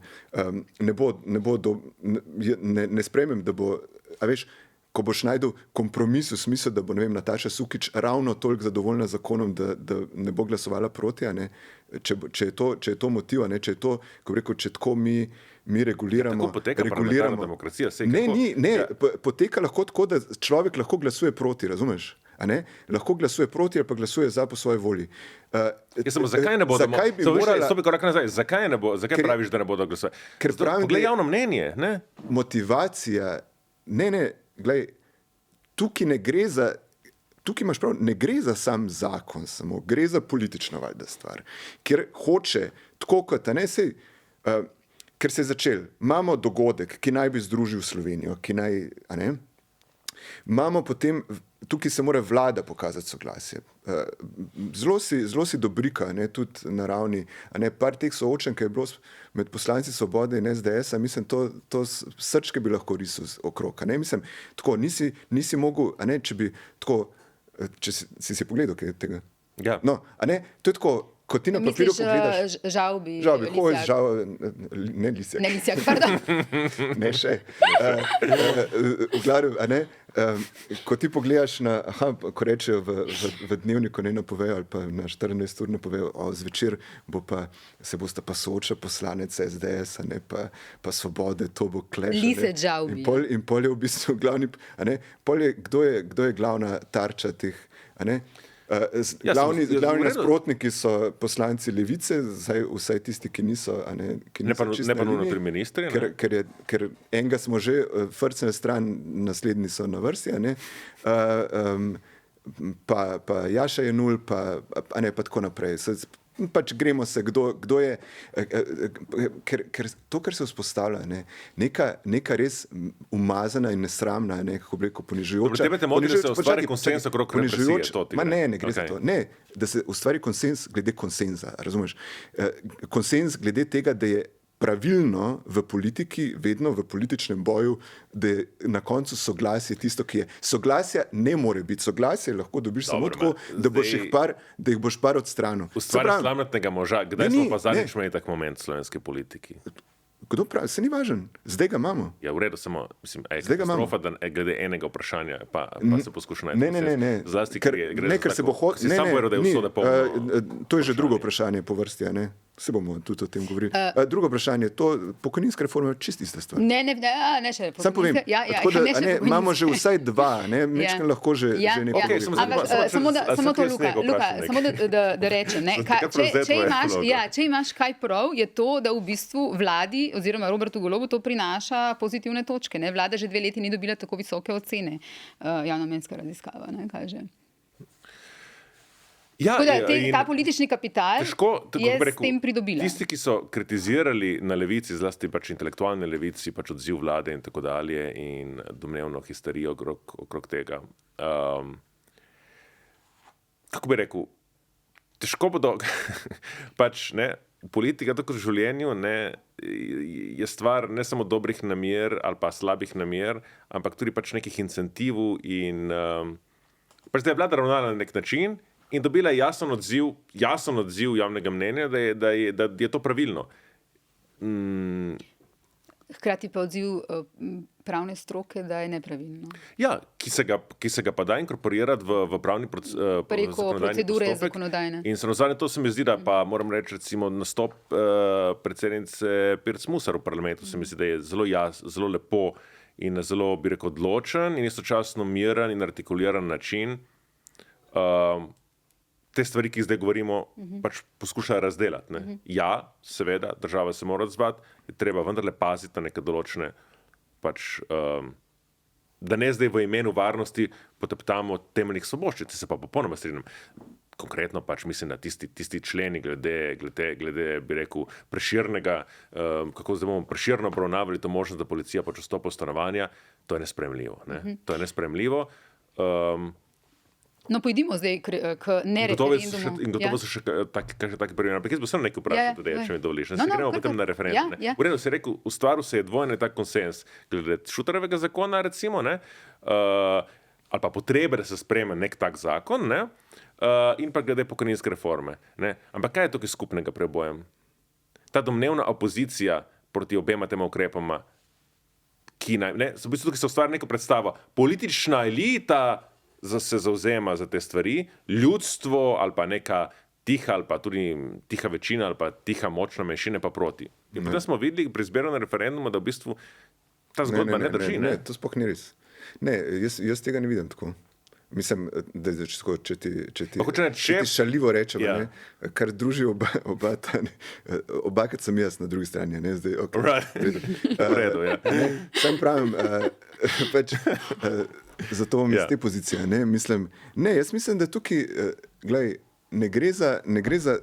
Ne sprejmem, da bo, a veš, ko boš najdel kompromis v smislu, da bo, Nataša Sukič ravno toliko zadovoljna z zakonom, da ne bo glasovala proti, če je to motiv, če je to, ko rekel, če tako mi reguliramo. Tako poteka parlamentarna demokracija. Poteka lahko tako, da človek lahko glasuje proti, razumeš? Lahko glasuje proti ali pa glasuje za po svoji volji. Zakaj ne bo? Zakaj praviš, da ne bodo glasovali? Poglej javno mnenje. Motivacija, glej, tukaj imaš prav, ne gre za sam zakon samo, gre za politično valjda stvar, ker hoče, tako kot, ker se je začel, imamo dogodek, ki naj bi združil Slovenijo, imamo potem, tukaj se mora vlada pokazati soglasje. Zelo si dobrika, tudi na ravni, par teh soočen, ki je bilo med poslanci Svobode in SDS, mislim, to srčke bi lahko risal okrog. Mislim, tako, nisi mogel, če bi tako, če si pogledal kaj tega. Ja. No, to je tako, ko ti na papirju pogledaš. Žalbi, ne Lisjak. Ne Lisjak, pardon. Ne še. V glavu, ko ti pogledaš ko rečejo v dnevniku ne napovejo ali pa na 14 ur napovejo, zvečer se bosta pa sooča poslanec SDS, pa Svobode, to bo clash. Lise Žalbi. In pol je v bistvu glavni, kdo je glavna tarča teh, Glavni nasprotniki so poslanci Levice, vsaj tisti, ki niso ne pa notri ministri. Ker enega smo že frcnili stran, naslednji so na vrsti, pa Jaša Jenull, pa tako naprej. Pač gremo se, kdo je, ker to, kar se vzpostavlja, neka res umazana in nesramna, kako bi rekel, ponižujoča. Tebe te moti, da se ustvari konsens okrog represije. Ne gre za to. Ne, da se ustvari konsens glede konsenza, razumeš? Konsens glede tega, da je pravilno v politiki, vedno v političnem boju, da je na koncu soglasje tisto, ki je. Soglasja ne more biti. Soglasje lahko dobiš samo tako, da jih boš par odstranil. Ustvari slamnatnega moža. Kdaj smo pa zadnjič imeli tak moment v slovenski politiki? Kdo pravi? Se ni važen. Zdaj ga imamo. Ja, v redu, samo, mislim, katastrofa, da glede enega vprašanja, pa se poskuša najti. Ne. Zlasti, ker se bo hotel. Si sam povedal, da je vso polno. To je že drugo vprašanje po vrsti, Se bomo tudi o tem govorili. Drugo vprašanje, to pokojninska reforma je čist ista stvar. Ne še. Sam povem. Tako da imamo že vsaj dva, mečken lahko že nekaj. Samo to, Luka, samo da rečem. Če imaš kaj prav, je to, da v bistvu vladi oziroma Robertu Golobu to prinaša pozitivne točke. Vlada že 2 leti ni dobila tako visoke ocene. Javnomnenjska raziskava, kaže. Ja, ta politični kapital je s tem pridobila. Tisti, ki so kritizirali na levici, zlasti pač intelektualne levici, pač odziv vlade in tako dalje in domnevno histerijo okrog tega. Kako bi rekel, težko bodo pač politika, tako v življenju, je stvar ne samo dobrih namer ali pa slabih namer, ampak tudi pač nekih incentivov in pač da je vlada ravnala na nek način in dobila jasen odziv javnega mnenja, da je to pravilno. hkrati pa odziv pravne stroke, da je nepravilno. Ja, ki se ga pa da inkorporirati v pravni Preko procedure zakonodajne. In samozvane to se mi zdi, da pa moram reči, recimo nastop predsednice Pirc Musar v parlamentu se mi zdi, da je zelo lepo in na zelo, bi rekel, odločen in istočasno miren in artikuliran način te stvari, ki zdaj govorimo, pač poskušajo razdelati. Ne? Ja, seveda, država se mora odzvati, je treba vendarle paziti na neke določene, pač, da ne zdaj v imenu varnosti poteptamo temeljnih svoboščin, se pa popolnoma strinjam. Konkretno pač mislim na tisti členi glede, bi rekel, Prešernega, kako zdaj bomo Prešerno obravnavali to možnost, da policija pač vstopa v stanovanja, to je nesprejemljivo. Ne? To je nesprejemljivo. No, pojdimo zdaj k nereferendumu. In gotovo so še taki primeri. Ampak jaz bi sem nekaj vprašal, če mi dovoliš. Se gremo potem na referendum. V redu si rekel, ustvaril se je dvojni tak konsens glede Šutarjevega zakona, recimo, ne? Ali pa potrebe, da se sprejme nek tak zakon, ne? In pa glede pokojninske reforme. Ne? Ampak kaj je tukaj skupnega pri obojem? Ta domnevna opozicija proti obema tema ukrepoma, ki v bistvu tukaj se ustvari neko predstavo. Politična elita se zauzema za te stvari, ljudstvo ali pa neka tiha ali pa tudi tiha večina ali pa tiha močna manjšina pa proti. In potem smo videli pri zbiranju referenduma, da v bistvu ta zgodba ne drži. Ne, to sploh ni res. Ne, jaz tega ne vidim tako. Mislim, da je če ti šaljivo rečem, kar druži oba, kot sem jaz na drugi strani. Ne, zdaj, v redu, ja. Sam pravim, pač, zato imam iz te pozicije. Jaz mislim, da tukaj, gledaj, ne gre za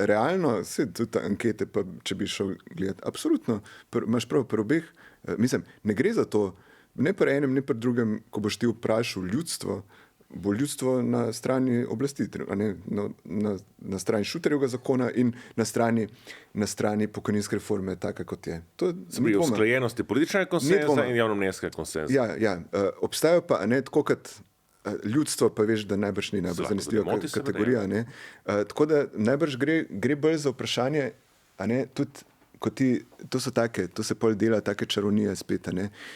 realno, vse tudi ankete, pa če bi šel gledati, absolutno, imaš prav pri obeh, mislim, ne gre za to, ne pri enem, ne pri drugem, ko boš ti vprašal ljudstvo, bo ljudstvo na strani oblasti, na strani Šutarjevega zakona in na strani pokojninske reforme, taka kot je. Pri usklajenosti političnega konsenza in javnomnenjskega konsenza. Ja, obstajajo pa, tako kot ljudstvo, pa veš, da najbrž ni najbolj zanesljiva kategorija. Tako da najbrž gre bolj za vprašanje, tudi to se pol dela take čarovnije spet,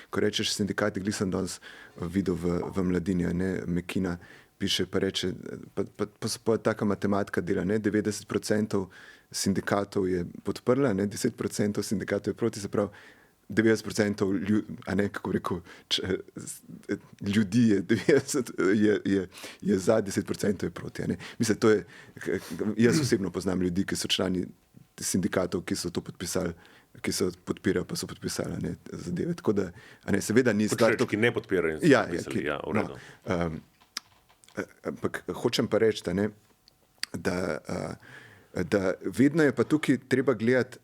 ko rečeš sindikati, glih sem danes videl v Mladini, Mekina piše, pa reče, pa taka matematika dela, 90% sindikatov je podprla, 10% sindikatov je proti, se pravi 90% kako rekel, ljudi je za, 10% je proti. Mislim, to je, jaz osebno poznam ljudi, ki so člani sindikatov, ki so to podpisali, ki so podpirajo, pa so podpisali zadeve. Tako da, seveda ni stvar... Ki ne podpirajo in so podpisali, v redu. Ampak hočem pa reči, da vedno je pa tukaj treba gledati,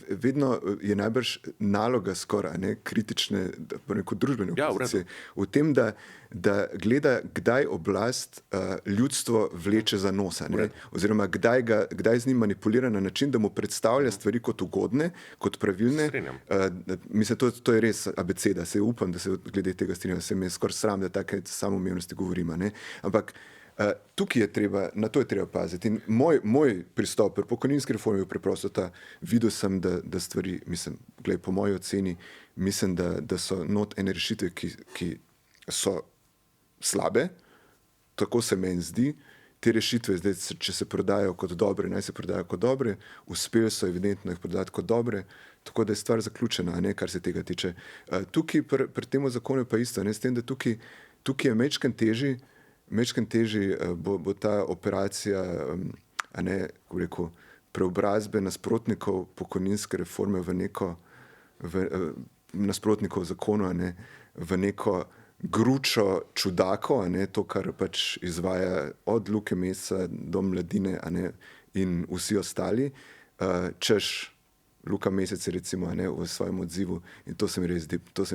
vedno je najbrž naloga skoraj kritične družbene opozicije v tem, da gleda, kdaj oblast ljudstvo vleče za nosa, oziroma kdaj z njim manipulira na način, da mu predstavlja stvari kot ugodne, kot pravilne. Mislim, to je res abeceda, se upam, da se glede tega strinjam, se mi je skoraj sram, da take samoumevnosti govorimo. Ampak tukaj je treba, na to je treba paziti. In moj pristop pri pokojninski reformi je preprosto ta, videl sem, da stvari, mislim, glej, po moji oceni, mislim, da so not ene rešitve, ki so slabe, tako se meni zdi. Te rešitve, zdaj, če se prodajo kot dobre, naj se prodajo kot dobre, uspeli so evidentno jih prodati kot dobre, tako da je stvar zaključena, kar se tega tiče. Tukaj pri tem zakonu je pa isto, s tem, da tukaj je mečken teži bo ta operacija preobrazbe nasprotnikov pokojninske reforme v neko nasprotnikov zakonu, v neko gručo čudakov, to, kar pač izvaja od Luke Mesca do Mladine in vsi ostali, češ Luka Mesec recimo v svojem odzivu, in to se mi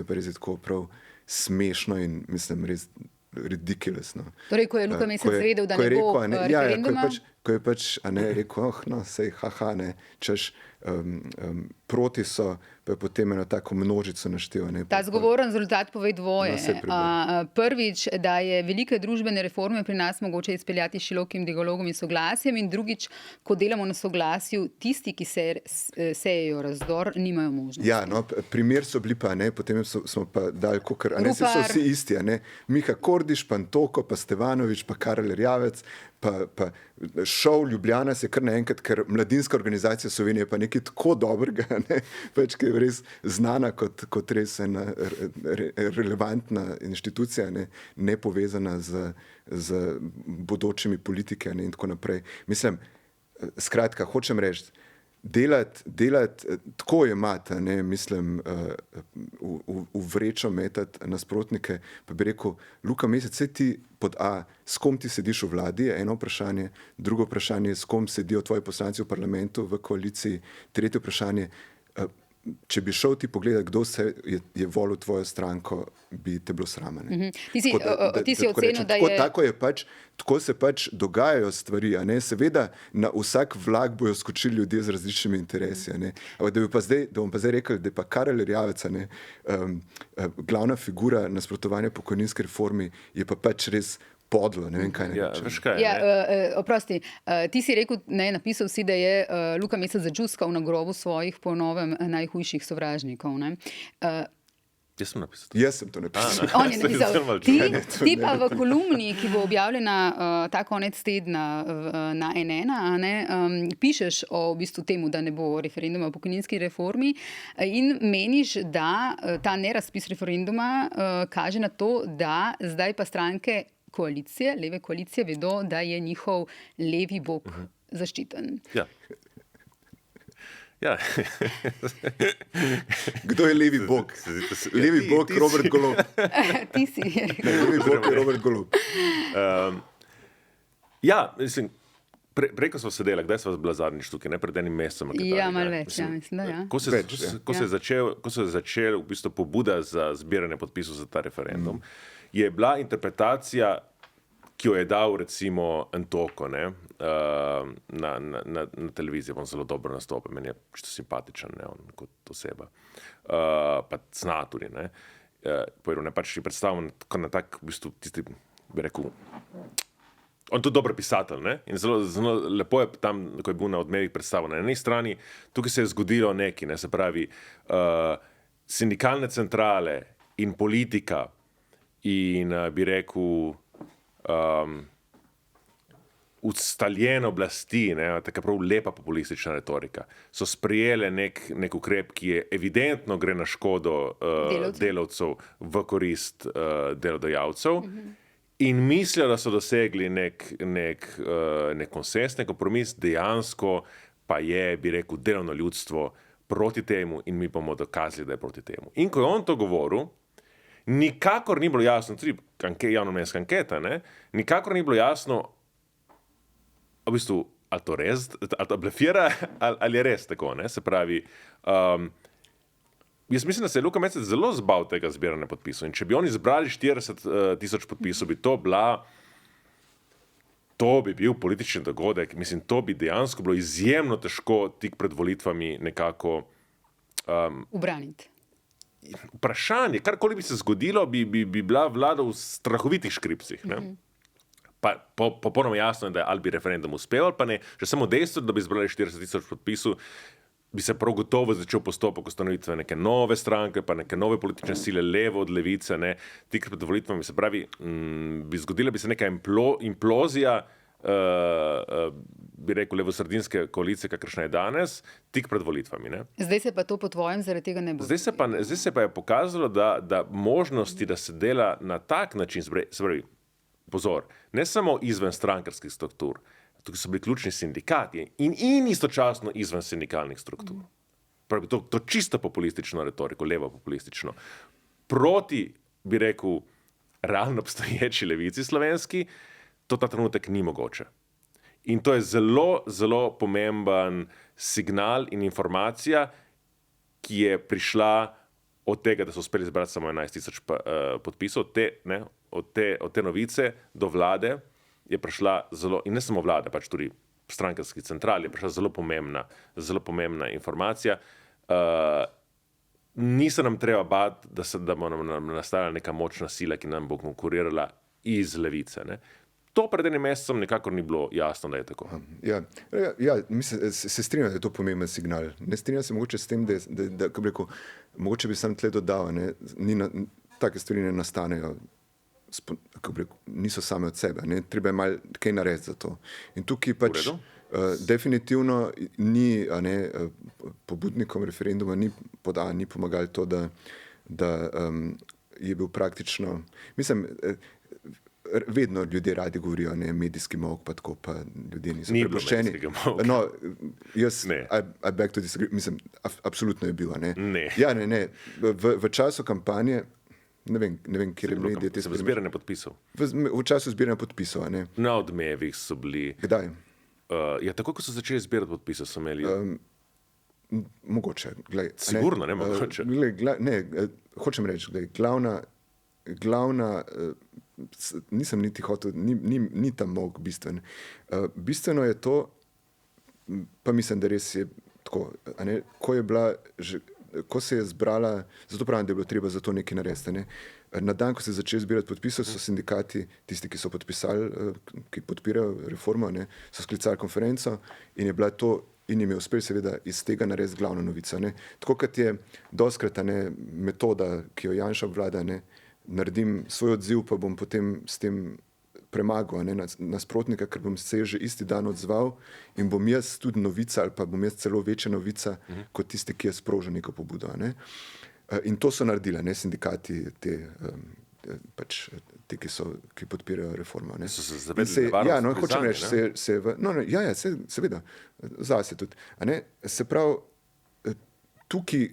pa res tako prav smešno in mislim res ridiculous. Torej, ko je Luka Mesec vedel, da ne bo referenduma? ko je pač rekel, no, sej, haha, ne, češ, proti so, pa je potem eno tako množico naštel. Ta zgovoren rezultat pove dvoje. Prvič, da je velike družbene reforme pri nas mogoče izpeljati s širokim dialogom in soglasjem, in drugič, ko delamo na soglasju, tisti, ki sejejo razdor, nimajo možnosti. Ja, no, primer so bili pa, potem smo pa dali kokar, se so vsi isti, Miha Kordiš, pa Antoko, pa Stevanovič, pa Karel Erjavec, pa šov Ljubljana se kar naenkrat, ker Mladinska organizacija Slovenije pa nekaj tako dobrega, pač, ki je res znana kot res ena relevantna inštitucija, ne povezana z bodočimi politike in tako naprej. Mislim, skratka, hočem reči, delati tako je mata, mislim, v vrečo metati nasprotnike, pa bi rekel, Luka Mesec, saj ti pod A, s kom ti sediš v vladi, je eno vprašanje, drugo vprašanje je, s kom sedijo tvoji poslanci v parlamentu, v koaliciji, tretje vprašanje, če bi šel ti pogledati, kdo se je volil tvojo stranko, bi te bilo srama. Ti si ocenil, da je... Tako se pač dogajajo stvari. Seveda, na vsak vlak bojo skočili ljudje z različnimi interesi. Da bom pa zdaj rekel, da je pa Karel Erjavec, glavna figura nasprotovanja pokojninski reformi, je pa pač res podlo, ne vem kaj ne rečem. Oprosti, ti si rekel, napisal si, da je Luka Mesec zadžuskal na grobu svojih po novem najhujših sovražnikov. Jaz sem to napisal. On je napisal. Ti pa v kolumni, ki bo objavljena ta konec tedna na N1, pišeš o v bistvu temu, da ne bo referenduma o pokojninski reformi, in meniš, da ta nerazpis referenduma kaže na to, da zdaj pa stranke koalicije, leve koalicije, vedo, da je njihov levi bog zaščiten. Ja. Ja. Kdo je levi bog? Levi bog je Robert Golob. Ti si. Levi bog je Robert Golob. Ja, mislim, preko smo sedeli, kdaj smo bila zadnjič tukaj, pred enim mesecem. Ja, malo več, mislim, da ja. Ko se je začel v bistvu pobuda za zbiranje podpisov za ta referendum, je bila interpretacija, ki jo je dal recimo Antoko na televiziji, on zelo dobro nastopa, meni je čisto simpatičen, on kot oseba, pa zna tudi, povedal, pač je predstavljen na tak, v bistvu, tisti, bi rekel, on tudi dober pisatelj, in zelo lepo je tam, ko je bil na Odmevih predstavljen. Na eni strani, tukaj se je zgodilo nekaj, se pravi, sindikalne centrale in politika in, bi rekel, ustaljene oblasti, tako prav lepa populistična retorika, so sprejele nek ukrep, ki je evidentno gre na škodo delavcev v korist delodajalcev, in mislijo, da so dosegli nek konsens, nek kompromis, dejansko pa je, bi rekel, delovno ljudstvo proti temu in mi bomo dokazali, da je proti temu. In ko je on to govoril, nikakor ni bilo jasno, tudi javnomnenjska anketa, nikakor ni bilo jasno, v bistvu, ali to blefira, ali je res tako, se pravi, jaz mislim, da se je Luka Mesec zelo zbal tega zbiranja podpisov, in če bi oni zbrali 40,000 podpisov, to bi bil politični dogodek, mislim, to bi dejansko bilo izjemno težko tik pred volitvami nekako ubraniti. Vprašanje, karkoli bi se zgodilo, bi bila vlada v strahovitih škripcih. Pa popolnoma jasno je, da ali bi referendum uspel ali pa ne. Že samo dejstvo, da bi zbrali 40,000 podpisov, bi se prav gotovo začel postopek ustanovitve neke nove stranke, pa neke nove politične sile, levo od levice, tik pred volitvami. Se pravi, zgodila bi se neka implozija, bi rekel, levosredinske koalicije, kakršna je danes, tik pred volitvami. Zdaj se pa to po tvojem zaradi tega ne bo. Zdaj se pa je pokazalo, da možnosti, da se dela na tak način, se pravi, pozor, ne samo izven strankarskih struktur, tukaj so bili ključni sindikati in istočasno izven sindikalnih struktur. Pravi, to čisto populistično retoriko, levo populistično, proti, bi rekel, realno obstoječi levici slovenski, to ta trenutek ni mogoče. In to je zelo, zelo pomemben signal in informacija, ki je prišla od tega, da so uspeli zbrati samo 11,000 podpisov, od te novice do vlade je prišla zelo, in ne samo vlada, pač tudi strankarski centrali je prišla zelo pomembna informacija. Ni se nam treba bati, da bo nam nastala neka močna sila, ki nam bo konkurirala iz levice. Ne? To pred enim mesecem nekako ni bilo jasno, da je tako. Mislim, se strinjam, da je to pomemben signal. Ne strinjam se mogoče s tem, da kako bi rekel, mogoče bi sam tle dodal, take stvari ne nastanejo, kako bi rekel, niso same od sebe. Ne? Treba je malo kaj narediti za to. In tukaj pač definitivno ni pobudnikom referenduma ni pomagali to, da je bil praktično, mislim, vedno ljudje radi govorijo, medijski molk, pa tako, pa ljudje niso prepuščeni. No, jaz, I beg to disagree, mislim, absolutno je bil, ne. Ja, ne. V času kampanje, ne vem, kjer je medije te spremljali. Zbiranje podpisov. V času zbiranja podpisov, ne. Na Odmevih so bili. Kdaj? Tako, ko so začeli zbirati podpisov, so imeli. Mogoče, glej. Sigurno, ne mogoče. Hočem reči, glej, glavna nisem niti hotel, ni tam molk bistven. Bistveno je to, pa mislim, da res je tako, ko se je zbrala, zato pravim, da je bilo treba za to nekaj narediti. Ne? Na dan, ko se je začel zbirati podpisov, so sindikati, tisti, ki so podpisali, ki podpirajo reformo, so sklicali konferenco in je bila to, in jim je uspel seveda iz tega narediti glavna novica. Ne? Tako kot je dostkrat metoda, ki jo Janša obvlada, naredim svoj odziv, pa bom potem s tem premagal nasprotnika, ker bom se že isti dan odzval in bom jaz tudi novica ali pa bom jaz celo večja novica kot tisti, ki je sprožil neko pobudo. In to so naredili sindikati, pač ti, ki podpirajo reformo. So se zavedali nevarnosti hočem reči, seveda, zase tudi. Se pravi, tukaj,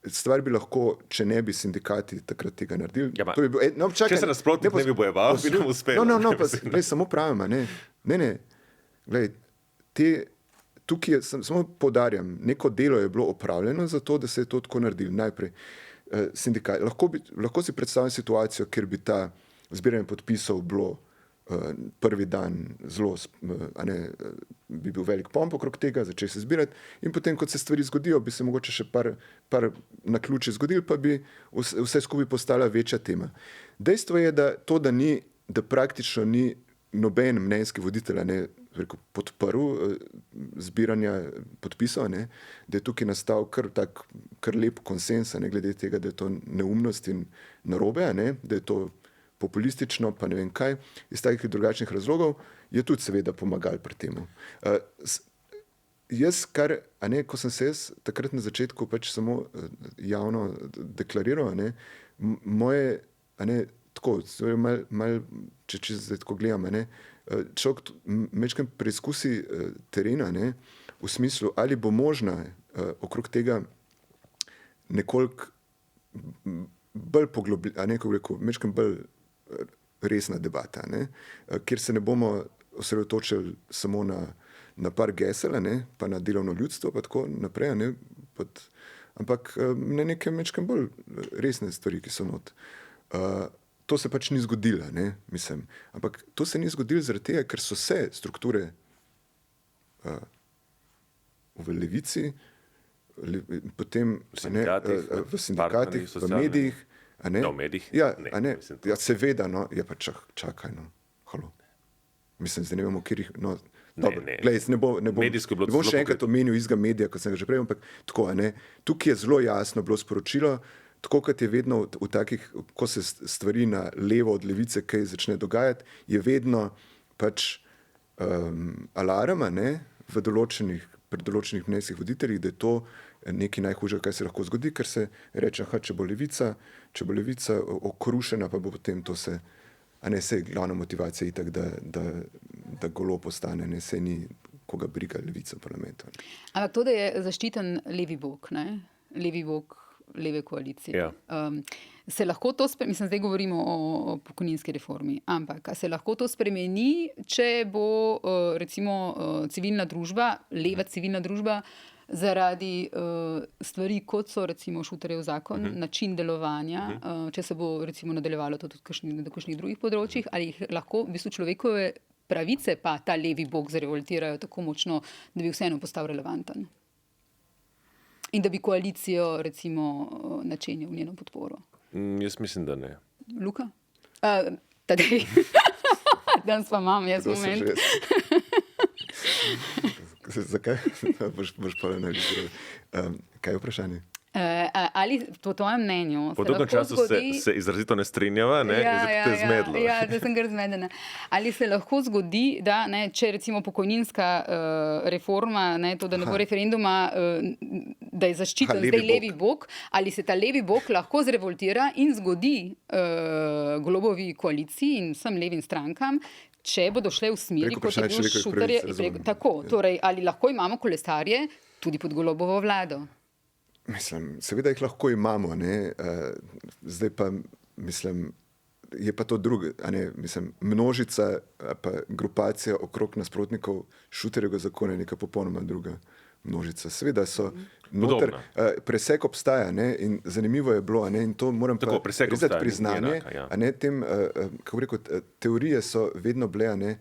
stvar bi lahko, če ne bi sindikati takrat tega naredili. To bi bil, če se nasprotnik ne bi bojeval, bi nam uspelo. Glej, samo pravim, glej, tukaj samo poudarjam, neko delo je bilo opravljeno za to, da se je to tako naredilo. Najprej sindikat. Lahko si predstavljam situacijo, kjer bi ta zbiranje podpisov bilo prvi dan zelo, bi bil velik pomp okrog tega, začeli se zbirati in potem, kot se stvari zgodijo, bi se mogoče še par naključij zgodil, pa bi vse skupaj postala večja tema. Dejstvo je, da praktično ni noben mnenjski voditelj podprl zbiranja podpisov, da je tukaj nastal kar lep konsens, glede tega, da je to neumnost in narobe, da je to populistično, pa ne vem kaj, iz takih drugačnih razlogov, je tudi seveda pomagal pri temu. Jaz, ko sem se takrat na začetku pač samo javno deklariral, moje, tako, mal, če zdaj tako gledam, človek mečkam preizkusi terena, v smislu, ali bo možna okrog tega nekoliko bolj poglobljena, mečkam bolj resna debata, kjer se ne bomo osredotočili samo na par gesel, pa na delovno ljudstvo, pa tako naprej, ampak na neke mečkam bolj resne stvari, ki so not. To se pač ni zgodilo, mislim. Ampak to se ni zgodilo zaradi tega, ker so se strukture v levici, potem v sindikatih, v medijih, v medijih? Ja, seveda, ja pa čakaj, halo. Mislim, zdaj ne vemo, kjer jih, ne bom še enkrat omenil izga medija, kot sem ga že prej, ampak tako, tukaj je zelo jasno bilo sporočilo, tako kot je vedno v takih, ko se stvari na levo od levice kaj začne dogajati, je vedno pač alarm, pri določenih mnenjskih voditeljih, da je to nekaj najhujšega, kaj se lahko zgodi, ker se reče, če bo levica okrušena, pa bo potem to se, sej glavna motivacija itak, da Golob postane, sej ni koga briga levica v parlamentu. Ampak to, da je zaščiten levi bok, levi bok leve koalicije. Ja. Se lahko to mislim, zdaj govorimo o pokojninski reformi, ampak se lahko to spremeni, če bo recimo civilna družba, leva civilna družba, zaradi stvari, kot so recimo Šuterjev zakon, način delovanja, če se bo recimo nadaljevalo to tudi na kakšnih drugih področjih, ali jih lahko v bistvu človekove pravice pa ta levi bok zrevoltirajo tako močno, da bi vseeno postal relevanten. In da bi koalicijo recimo načenjal njeno podporo. Jaz mislim, da ne. Luka? Tadej. Danes pa imam, jaz moment. Zakaj? Boš pa analiziral. Kaj je vprašanje? Ali po tvojem mnenju po dolgem času se izrazito ne strinjava, ne? Te je zmedlo. Ja, da sem kar zmedena. Ali se lahko zgodi, da če recimo pokojninska reforma, to, da ne bo referenduma, da je zaščiten zdaj levi bok, ali se ta levi bok lahko zrevoltira in zgodi Golobovi koaliciji in vsem levim strankam, če bodo šle v smeri, kot je bil Šuterje. Tako, torej, ali lahko imamo kolesarje tudi pod Golobovo vlado? Mislim, seveda jih lahko imamo, ne? Zdaj pa, mislim, je pa to drugo, mislim, množica pa grupacija okrog nasprotnikov Šuterjevega zakona je neka popolnoma druga množica. Seveda so noter, presek obstaja, ne? In zanimivo je bilo, ne? In to moram pa prizati priznanje, tem, kako rekel, teorije so vedno bile,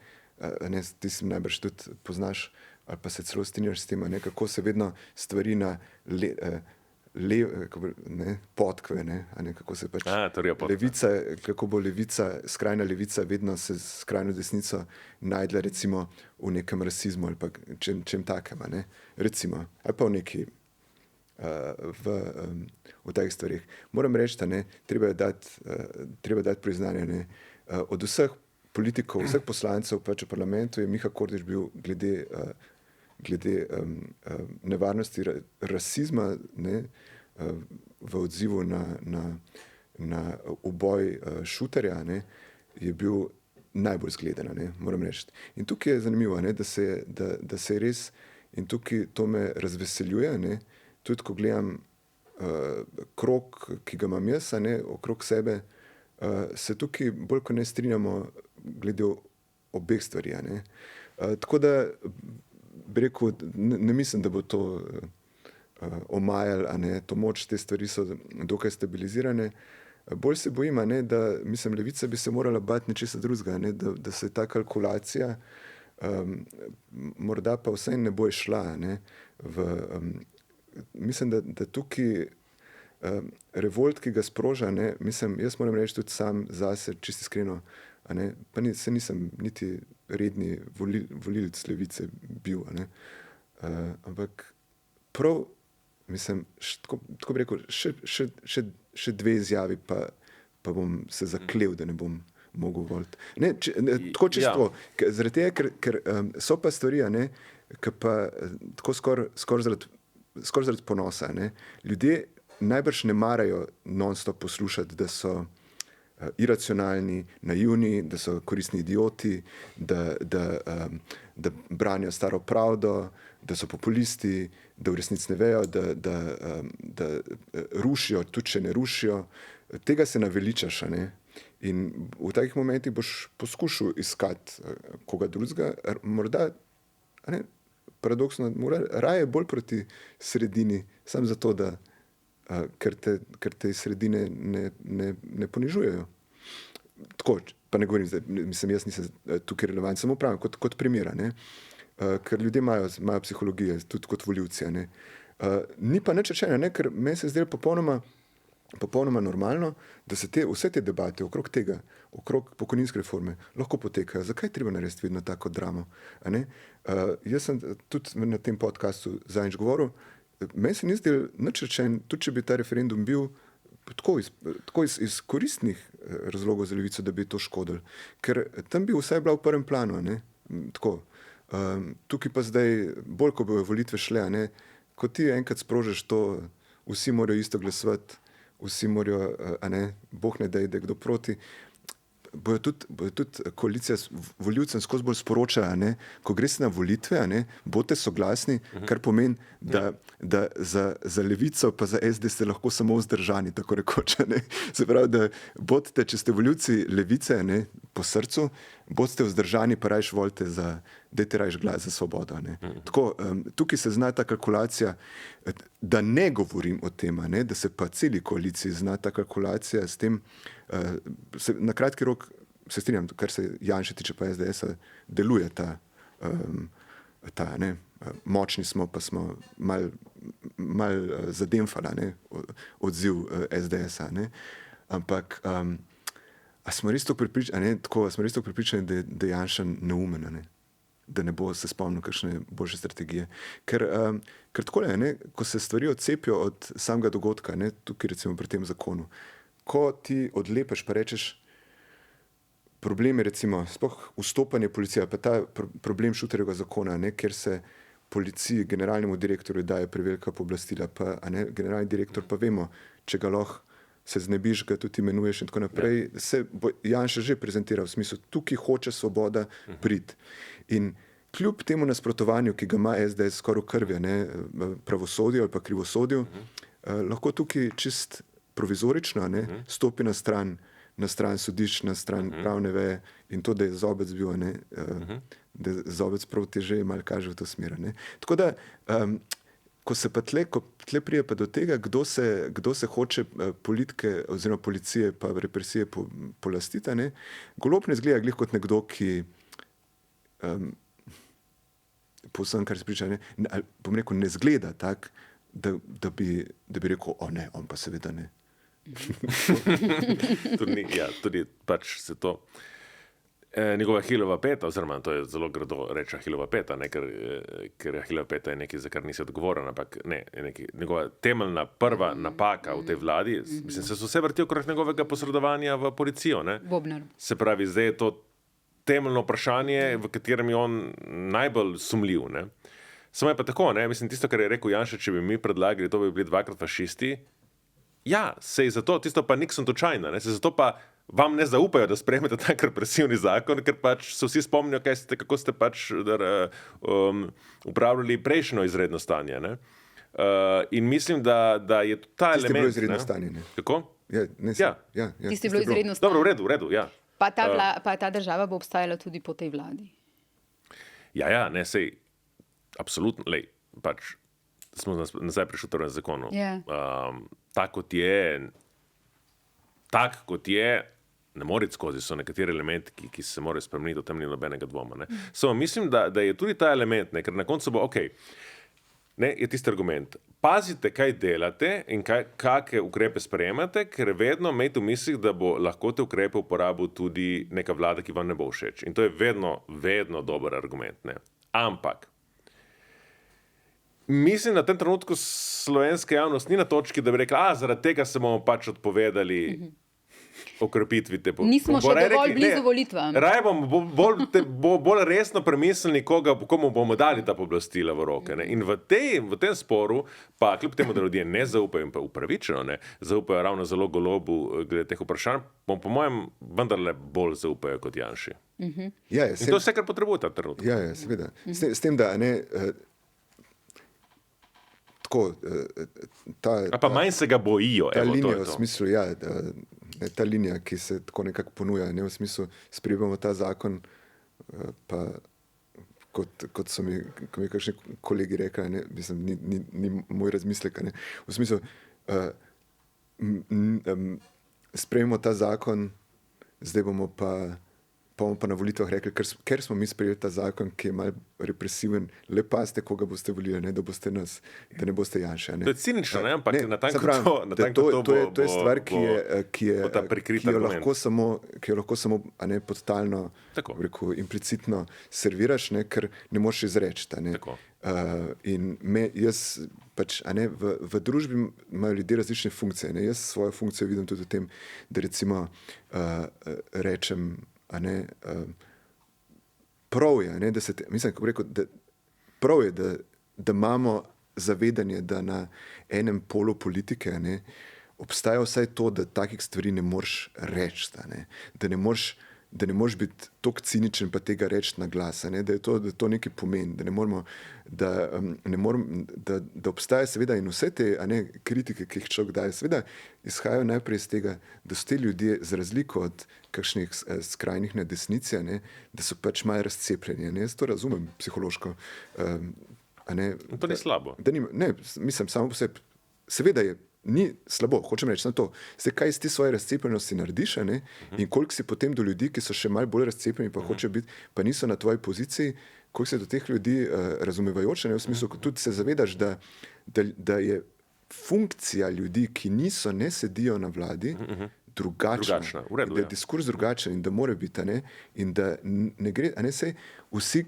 ti si najbrž tudi poznaš, ali pa se celo strinjaš s tem, kako se vedno stvari na podkve, kako se pač levica, kako bo levica, skrajna levica vedno se skrajno desnico najdla recimo v nekem rasizmu ali pa čem takem, recimo, ali pa v neki v takih stvarih. Moram reči, treba dati priznanje, od vseh politikov, vseh poslancev pač v parlamentu je Miha Kordiš bil glede nevarnosti rasizma, v odzivu na uboj Šuterja, je bil najbolj zgleden, moram reči. In tukaj je zanimivo, da se je res, in tukaj to me razveseljuje, tudi ko gledam krog, ki ga imam jaz, okrog sebe, se tukaj bolj kot ne strinjamo glede obeh stvari. Tako da bi rekel, ne mislim, da bo to omajali, to moč, te stvari so dokaj stabilizirane. Bolj se bojim, da mislim, levica bi se morala bati nečesa drugega, da se ta kalkulacija morda pa vsaj ne bo šla. Mislim, da tukaj revolt, ki ga sproža, mislim, jaz moram reči tudi sam zase, čisto iskreno, pa se nisem niti redni volilec levice bil, ampak prav, mislim, tako bi rekel, še dve izjavi, pa bom se zaklel, da ne bom mogel voliti. Tako čisto, zaradi tega, ker so pa stvari, ki pa tako skoraj zaradi ponosa. Ljudje najbrž ne marajo non-stop poslušati, da so iracionalni, naivni, da so koristni idioti, da branijo staro pravdo, da so populisti, da v resnici ne vejo, da rušijo, tudi če ne rušijo. Tega se naveličaš, in v takih momentih boš poskušal iskati koga drugega, morda, paradoksno, raje bolj proti sredini, samo zato, da ker te sredine ne ponižujejo. Tako, pa ne govorim zdaj, mislim, jaz nisem tukaj relevant, samo pravim, kot primera, ker ljudje imajo psihologije, tudi kot volivci. Ni pa nič rečeno, ker meni se zdelo popolnoma normalno, da se vse te debate okrog tega, okrog pokojninske reforme lahko potekajo. Zakaj treba narediti vedno tako dramo? Jaz sem tudi na tem podcastu zadnjič govoril, meni se ni zdelo nič rečeno, tudi če bi ta referendum bil tako iz koristnih razlogov za levico, da bi to škodili. Ker tam bi vsaj bila v prvem planu. Tako. Tukaj pa zdaj, bolj ko bojo volitve šle, ko ti enkrat sprožiš to, vsi morajo isto glasovati, vsi morajo, Bog ne daj, da je kdo proti, bojo tudi koalicija s volivcem skozi bolj sporočala, ko greš na volitve, boste soglasni, kar pomeni, da za levico pa za SD ste lahko samo vzdržani, tako rekoč. Se pravi, da bodite, če ste volivci levice, po srcu, bodite vzdržani, pa rajš volite dajte rajš glas za svobodo. Tako, tukaj se zna ta kalkulacija, da ne govorim o tem, da se pa celi koaliciji zna ta kalkulacija s tem, na kratki rok se strinjam, kar se Janše tiče pa SDS-a, deluje ta močni smo, pa smo mal zademfala, ne, odziv SDS-a, ne. Ampak a smo res tako prepričani, da je Janša neumen, ne? Da ne bo se spomnil kakšne boljše strategije. Ker takole, ne, ko se stvari odcepijo od samega dogodka, ne, tukaj recimo pri tem zakonu, ko ti odlepeš pa rečeš, problem je recimo sploh vstopanje policije, pa ta problem Šuterjevega zakona, ne, kjer se policiji, generalnemu direktorju daje prevelika pooblastila, pa generalni direktor pa vemo, če ga lahko se znebiš, ga tudi imenuješ in tako naprej, se bo Janša že prezentiral v smislu, tukaj hoče svoboda priti. In kljub temu nasprotovanju, ki ga ima SDS skoraj v krvi, ne, pravosodju ali pa krivosodju, lahko tukaj čist provizorično, ne, stopi na stran sodišč, na stran pravne veje in to, da je zobec bil, ne, da je zobec proti že malo kaže v to smer. Ne. Tako da, ko tle prije pa do tega, kdo se hoče politike oziroma policije pa represije polastiti, ne, Golob ne izgleda glih kot nekdo, ki povsem, kar se priča, ne, bom rekel, ne zgleda tak, da bi rekel, ne, on pa seveda ne. Tudi pač se to njegova Ahilova peta, oziroma to je zelo grdo reči Ahilova peta, ne, ker Ahilova peta je nekaj, za kar nisi odgovoren, ampak ne, njegova temeljna prva napaka v tej vladi, mislim, se so vse vrti okrog njegovega posredovanja v policijo, ne. Bobnar. Se pravi, zdaj je to temeljno vprašanje, v katerem je on najbolj sumljiv, ne. Samo je pa tako, ne, mislim, tisto, kar je rekel Janša, če bi mi predlagali, to bi bili dvakrat fašisti. Ja, sej zato, tisto pa Nixon točajna, ne, sej zato pa vam ne zaupajo, da sprejmete tak represivni zakon, ker pač se vsi spomnijo, kako ste pač upravljali prejšnjo izredno stanje, ne. In mislim, da je ta element... Tisti je bilo izredno stanje, ne. Kako? Ja. Tisti je bilo izredno stanje. Dobro, v redu, ja. Pa ta država bo obstajala tudi po tej vladi. Ja, ne, sej, absolutno, lej, pač smo nazaj pri Šuterjevem zakonu. Tak kot je, ne more skozi, so nekateri elementi, ki se morajo spremeniti, o tem ni nobenega dvoma. Ne. Samo mislim, da je tudi ta element, ne, ker na koncu bo, ne, je tisti argument. Pazite, kaj delate in kakšne ukrepe sprejemate, ker vedno imejte v mislih, da bo lahko te ukrepe uporabil tudi neka vlada, ki vam ne bo všeč. In to je vedno dober argument. Ne. Ampak mislim, da v tem trenutku slovenska javnost ni na točki, da bi rekla, zaradi tega se bomo pač odpovedali okrepitvi te Nismo še dovolj blizu volitvam. Raje bomo bolj resno premislili, komu bomo dali ta pooblastila v roke. Ne? In v tem sporu, pa kljub temu, da ljudje ne zaupajo in pa upravičeno ne zaupajo ravno zelo Golobu glede teh vprašanj, po mojem vendarle bolj zaupajo kot Janši. In to je vse, kar potrebuje ta trenutek. Ja, seveda. S tem, da ne... Pa manj se ga bojijo. Ta linija v smislu, ta linija, ki se tako nekako ponuja, ne, v smislu, sprejemamo ta zakon, pa kot so mi kakšni kolegi rekli, ne, mislim, ni moj razmislek, ne, v smislu, sprejemamo ta zakon, zdaj bomo pa na volitvah rekli, ker smo mi sprejeli ta zakon, ki je malo represiven, le pazite, koga boste volili, ne, da boste nas, da ne boste Janša. To je cinično, ne, ampak to je stvar, ki jo lahko samo podtalno, rekel, implicitno serviraš, ne, ker ne moreš izreči. In jaz pač, v družbi imajo ljudje različne funkcije. Ne, jaz svojo funkcijo vidim tudi v tem, da recimo rečem, prav je, ne, mislim, kako rekel, da prav je, da imamo zavedanje, da na enem polu politike obstaja vsaj to, da takih stvari ne moreš reči, da ne moreš biti toliko ciničen pa tega reči na glas, da je to nekaj pomeni, da obstaja seveda in vse te kritike, ki jih človek daje, seveda izhajajo najprej iz tega, da so te ljudje za razliko od kakšnih skrajnih na desnici, da so pač malo razcepljeni. Jaz to razumem psihološko. To ni slabo. Mislim, samo po sebi, seveda je ni slabo, hočem reči na to. Zdaj, kaj iz te svoje razcepljenosti narediš, ne? In koliko si potem do ljudi, ki so še malo bolj razcepljeni, pa hoče biti, pa niso na tvoji poziciji, koliko se do teh ljudi razumevajoče, ne? V smislu, ko tudi se zavedaš, da je funkcija ljudi, ki niso, ne sedijo na vladi, drugačna. Da je diskurs drugačen in da mora biti, ne? In da ne gre, a ne sej vsi,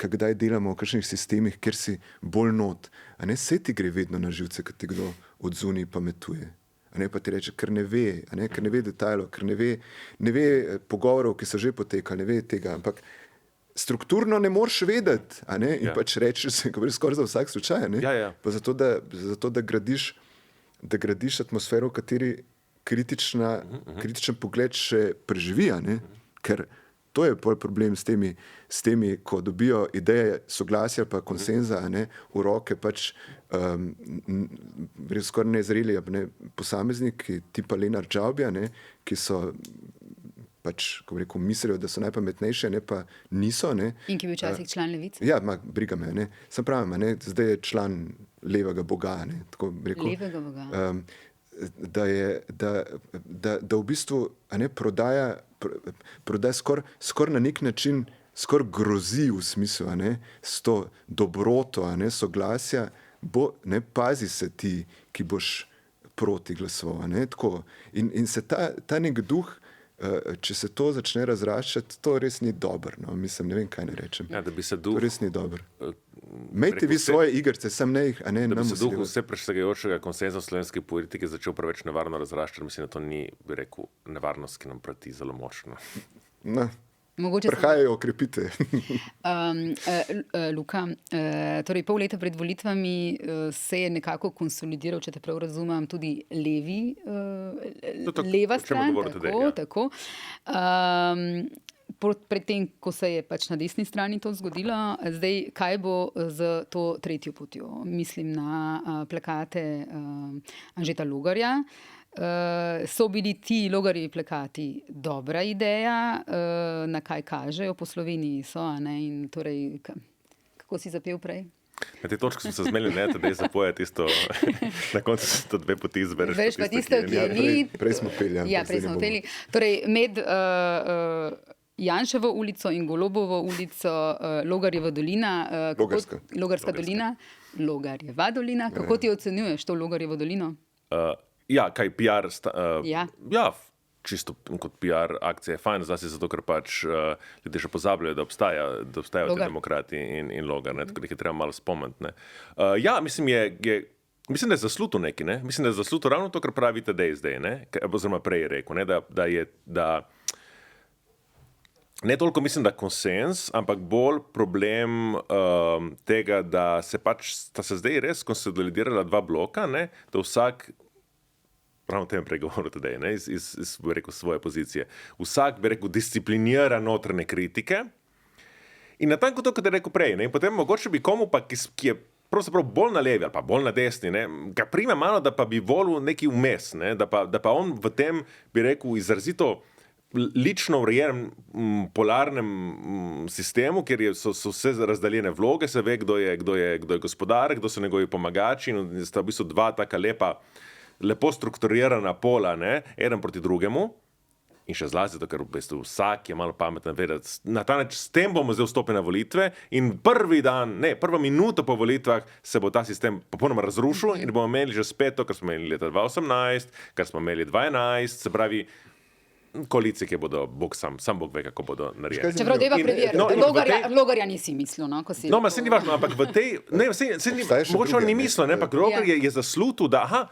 kdaj delamo v kakšnih sistemih, kjer si bolj not, a ne sej ti gre vedno na živce, kad ti kdo od zunaj pametuje. A ne pa ti reče, ker ne ve, ker ne ve detajlov, ker ne ve pogovorov, ki so že potekali, ne ve tega, ampak strukturno ne moreš vedeti, a ne, in pač rečeš, ko gre skoraj za vsak slučaj, ne, pa zato, da gradiš atmosfero, v kateri kritičen pogled še preživi, a ne, ker to je problem s temi, ko dobijo ideje soglasja pa konsenza, ne, v roke pač skoraj nezreli posamezniki tipa Lenart Žavbija, ne, ki so pač, ko rekel, mislijo, da so najpametnejše, ne, pa niso. Ne. In ki je bil včasih član Levice? Ja, briga me, ne. Sem pravim, ne, zdaj je član levega boga, ne, tako rekel. Levega boga. Da v bistvu prodaja skoraj na nek način skoraj grozi v smislu, s to dobroto, soglasja, pazi se ti, ki boš proti glasoval, tako. In se ta nek duh, če se to začne razraščati, to res ni dobro, no, mislim, ne vem, kaj ne rečem. Ja, da bi se duh... To res ni dobro. Imejte vi svoje igrce, sem ne jih, a ne nam usiljivati. Da bi se duh vse presegajočega konsenza v slovenski politiki začel preveč nevarno razraščati, mislim, da to ni, bi rekel, nevarnost, ki nam prati zelo močno. No. Prehajajo, okrepite. Luka, torej pol leta pred volitvami se je nekako konsolidiral, če te prav razumem, tudi leva stran, tako. Predtem, ko se je pač na desni strani to zgodilo, zdaj, kaj bo z to tretjo potjo? Mislim na plakate Anžeta Logarja. So bili ti Logarjevi plakati dobra ideja, na kaj kažejo po Sloveniji so, a ne, in torej, kako si zapel prej? Na te točke smo se zmeli, ne, da je zapojati isto, na koncu se to dve poti izbereš. Veš pa tisto, ki je ni. Prej smo peli. Ja, prej smo peli. Torej, med Janševo ulico in Golobovo ulico, Logarjeva dolina. Logarska dolina. Logarjeva dolina. Kako ti ocenjuješ to Logarjevo dolino? Ja, kaj PR... Ja, čisto kot PR akcija je fajn, zlasti zato, ker pač ljudje še pozabljajo, da obstajajo ti demokrati in Logar, ne, tako da jih je treba malo spomniti, ne. Ja, mislim, mislim, da je zasluto neki, ne. Mislim, da je zasluto ravno to, kar pravite zdaj, ne, oziroma prej je rekel, ne, da ne toliko mislim, da konsens, ampak bolj problem tega, da se zdaj res konsolidirala dva bloka, ne, da vsak ravno tem pregovoru tudi, ne, iz svoje pozicije. Vsak, bi rekel, disciplinira notranje kritike in natanko to, kot je rekel prej, ne, in potem mogoče bi komu pa, ki je pravzaprav bolj na levi ali pa bolj na desni, ne, ga prime malo, da pa bi volil neki vmes, ne, da pa on v tem, bi rekel, izrazito lično urejenem polarnem sistemu, kjer so vse razdaljene vloge, se ve, kdo je gospodar, kdo so njegovi pomagači in sta v bistvu dva taka lepo strukturirana pola, ne, eden proti drugemu in še zlasti to, ker v bistvu vsak je malo pameten vedeti, na ta način s tem bomo zdaj vstopili na volitve in prva minuta po volitvah se bo ta sistem popolnoma razrušil in bomo imeli že spet to, kar smo imeli leta 2018, kar smo imeli 2011, se pravi koalicije, ki bodo, sam Bog ve, kako bodo naredili. Čeprav deva preveriti, Logarja nisi mislil, no, ko si... No, se ni važno, ampak v tej, mogoče on ni mislil, ne, ampak Logar je zaslutil, da,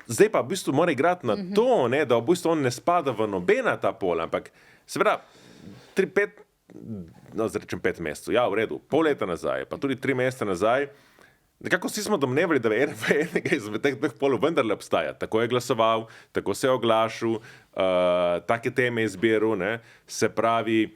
zdaj pa v bistvu mora igrati na to, ne, da v bistvu on ne spada v nobena ta pola, ampak seveda 5 mesecev, ja, v redu, pol leta nazaj, pa tudi 3 mesece nazaj, nekako vsi smo domnevali, da enega izmed teh dveh polov vendarle obstaja. Tako je glasoval, tako se je oglašal, take teme izbiral, ne, se pravi,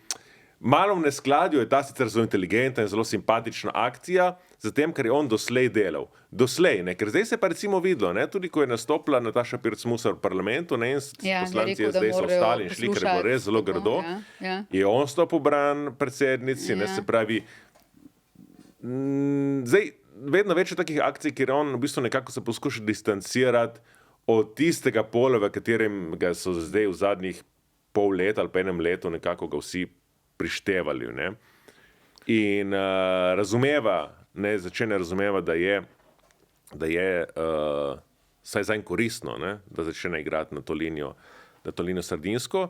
malo v neskladju je ta sicer zelo inteligentna in zelo simpatična akcija, zatem, ker je on doslej delal. Doslej, ne, ker zdaj se pa recimo videlo, ne, tudi ko je nastopila Nataša Pirc-Musar v parlamentu, ne, in poslanci zdaj so ostali in šli, ker je bilo res zelo grdo, je on stopil bran predsednici, ne, se pravi, zdaj, vedno več takih akcij, kjer on v bistvu nekako se poskuša distancirati od tistega pola, v katerem ga so zdaj v zadnjih pol leta ali pa enem letu nekako ga vsi prištevali. Ne? In začne razumeva, da je saj zanj koristno, ne? Da začne igrati na to linijo sardinsko,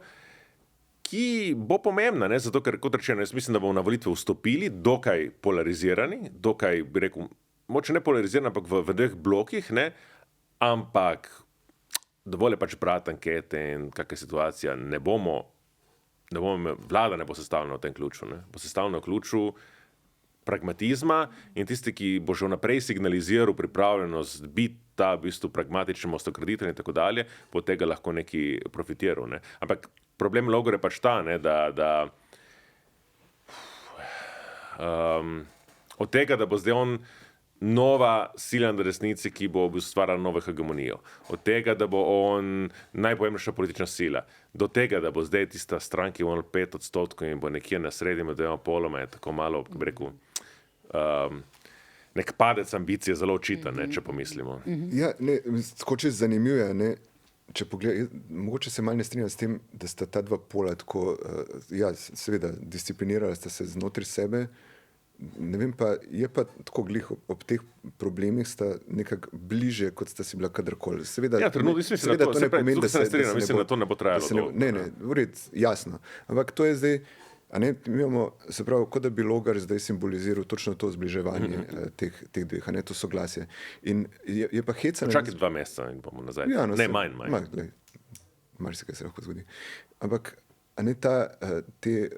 ki bo pomembna, ne? Zato ker, kot rečeno, jaz mislim, da bomo na volitve vstopili dokaj polarizirani, dokaj, bi rekel, moče ne polarizirani, ampak v dveh blokih, ne? Ampak dovolj je pač brati ankete in kakšna situacija, vlada ne bo sestavljena v tem ključu, ne? Bo sestavljena v ključu pragmatizma in tisti, ki bo že vnaprej signaliziral pripravljenost biti ta v bistvu pragmatičen mostokreditelj in tako dalje, bo od tega lahko neki profitiral, ne? Ampak problem Logora je pač ta, ne, da od tega, da bo zdaj on nova sila na resnici, ki bo ustvarjala novo hegemonijo. Od tega, da bo on najpomembnejša politična sila. Do tega, da bo zdaj tista stranka, ki bo 5% in bo nekje na sredi med dvema poloma, je tako malo, bi rekel, nek padec ambicije zelo očiten, če pomislimo. Ja, tako če zanimivo je, če mogoče se malo ne strinjam s tem, da sta ta dva pola tako, seveda, disciplinirala sta se znotraj sebe. Ne vem pa, je pa tako glih ob teh problemih sta nekako bliže, kot sta si bila kadarkoli. Seveda, seveda to ne pomeni, da se strinjam, mislim, da to ne bo trajalo. Jasno. Ampak to je zdaj, mi imamo, se pravi, kot da bi Logar zdaj simboliziral točno to zbliževanje teh dveh, to soglasje. In je pa heca... Čakaj 2 meseca in bomo nazaj. Ja, ne, manj. Marsikaj se lahko zgodi. Ampak te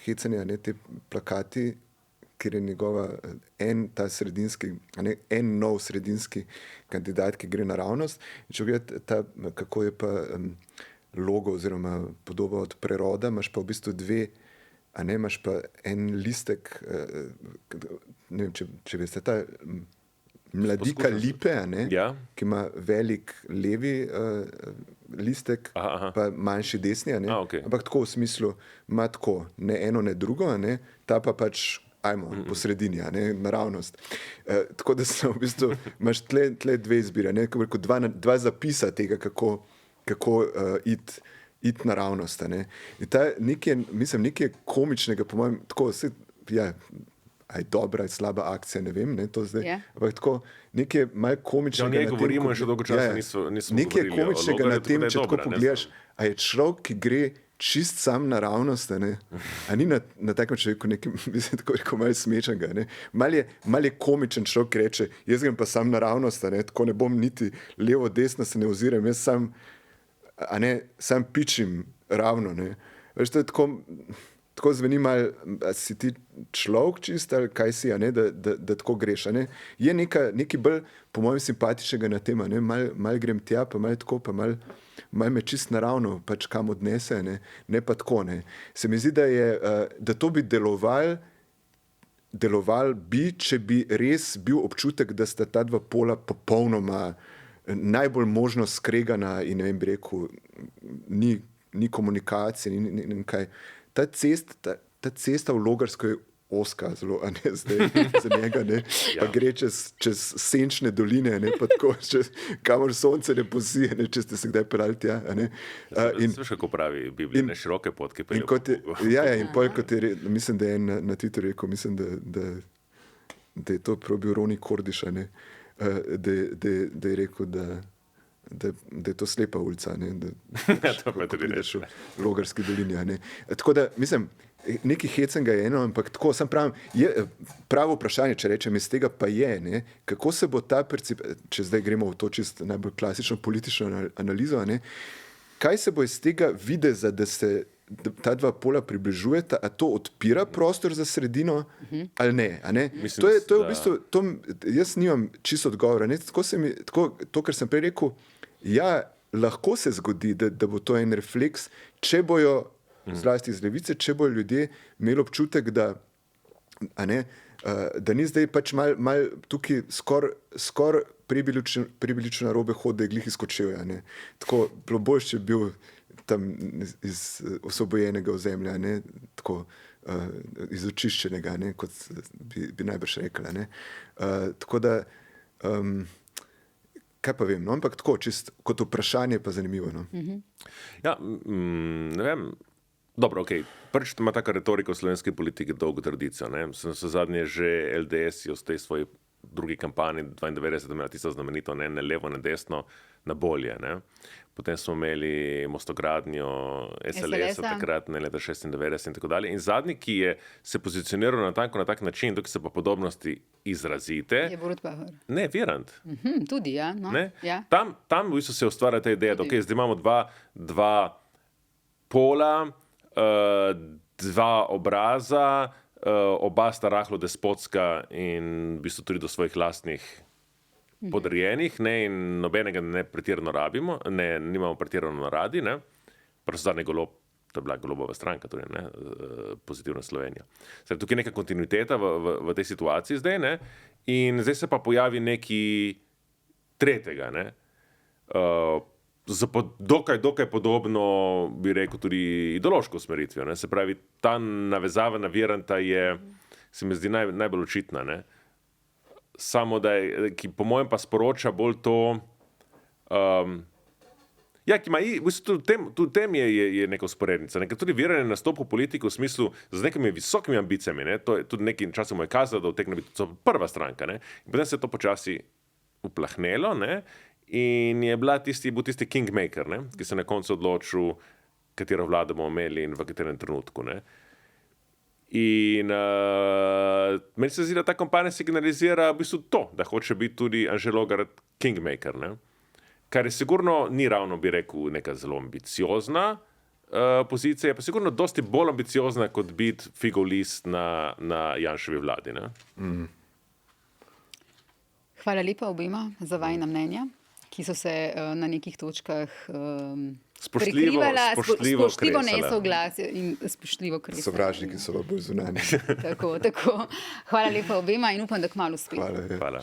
hecanje, te plakati, ker je njegova en nov sredinski kandidat, ki gre naravnost. Če gledate, kako je pa logo oziroma podoba od preroda, imaš pa v bistvu dve, imaš pa en listek, ne vem, če veste, ta mladika lipe, ki ima velik levi listek, pa manjši desni, okay. Ampak tako v smislu, ima tako, ne eno, ne drugo, ta pa pač po sredini, naravnost. Tako da so v bistvu, imaš tle dve izbire, dva zapisa tega, kako iti naravnost. In ta nekaj komičnega, po mojem, tako vse, aj dobra, aj slaba akcija, ne vem, to zdaj. Ampak tako, nekaj malo komičnega na tem. Govorimo, še dolgo časa nismo nekaj komičnega na tem, če tako pogledaš, a je človek, ki gre čist sam naravnost, a ni na takem človeku nekaj, mislim, tako rekel, malo smečenega. Mal je komičen človek, ki reče, jaz grem pa sam naravnost, tako ne bom niti levo, desno se ne oziram, jaz sam pičim ravno. Veš, to je tako zveni malo, si ti človek čist ali kaj si, da tako greš. Je nekaj bolj, po mojem, simpatičnega na tem, mal grem tja, pa mal tako, pa mal me čist naravno, pač kam odnese, ne pa tako. Se mi zdi, da to bi deloval bi, če bi res bil občutek, da sta ta dva pola popolnoma najbolj možno skregana in ne vem, bi rekel, ni komunikacije, ni kaj. Ta cesta v Logarsko je ozka zelo, zdaj za njega, pa gre čez senčne doline, pa tako, kamor sonce ne posije, če ste se kdaj peljali tja. Slušaj, kako pravi Biblija, široke potke pelje. In pol, kot je, mislim, da je na Twitterju rekel, mislim, da je to probil Roni Kordiš, da je rekel, da je to slepa ulica, to pa tudi rečeš v Logarski dolini. Tako da, mislim, nekaj hecenga je eno, ampak tako, sam pravim, pravo vprašanje, če rečem, iz tega pa je, kako se bo ta če zdaj gremo v to čist najbolj klasično politično analizo, kaj se bo iz tega videza, da se ta dva pola približujeta, a to odpira prostor za sredino ali ne? Mislim, to je v bistvu, jaz nimam čisto odgovora. To, kar sem prej rekel, lahko se zgodi, da bo to en refleks, če bojo, zlasti iz levice, če bojo ljudje imeli občutek, da ni zdaj pač mal tukaj skoraj prebilično narobe hod, da je glih izkočil. Tako, bilo boljše, če bi bil tam iz osvobojenega ozemlja, ne, tako iz očiščenega, ne, kot bi najbrž rekla. Ne. Tako da, kaj pa vem, no, ampak tako, čist kot vprašanje pa zanimivo. No. Ja, ne vem. Dobro, ok. Prvič ima taka retorika v slovenski politiki dolgo tradicijo. Sem se zadnje že LDS v tej svoji drugi kampanji 92, imela tisto znamenito, ne levo, ne desno, na bolje. Ne. Potem smo imeli Mostogradnjo, SLS takrat, ne leta 96 in tako dalje. In zadnji, ki je se pozicioniral na tak način, dokaj se pa podobnosti izrazite. Je Borut Pahor. Ne, Virant. Tudi, ja. No. Ja. Tam v bistvu se ustvarja ta ideja, da okay, zdaj imamo dva pola, dva obraza, oba sta rahlo despotska in v bistvu tudi do svojih lastnih podrejenih, ne, in nobenega ne pretirano rabimo, nimamo pretirano radi, ne. Prav zadnji Golob, to je bila Golobova stranka, torej, ne, Pozitivna Slovenija. Zdaj, tukaj je neka kontinuiteta v tej situaciji zdaj, ne, in zdaj se pa pojavi neki tretjega, ne, dokaj podobno, bi rekel, tudi ideološko usmeritvijo, ne, se pravi, ta navezava na Viranta je, se mi zdi najbolj očitna, ne. Samo da je, ki po mojem pa sporoča bolj to, ja, ki ima, v bistvu tudi v tem je neka usporednica, ne, ker tudi Virant je nastopil v politiko v smislu z nekimi visokimi ambicijami, ne, to je tudi nekaj časa mu je kazalo, da utegne biti to prva stranka, ne, in potem se je to počasi uplahnelo, ne, in je bil tisti kingmaker, ne, ki se na koncu odločil, katero vlado bomo imeli in v katerem trenutku, ne. In meni se zdi, da ta kampanja signalizira v bistvu to, da hoče biti tudi Anže Logar kingmaker, ne? Kar je sigurno ni ravno, bi rekel, neka zelo ambiciozna pozicija, je pa sigurno dosti bolj ambiciozna, kot biti figov list na Janševi vladi. Ne? Hvala lepa obema za vajina mnenja, ki so se na nekih točkah spoštljivo nesoglasje in spoštljivo kresali. Sovražniki so bolj zunanji. Tako. Hvala lepa obema in upam, da kmalu spet. Hvala.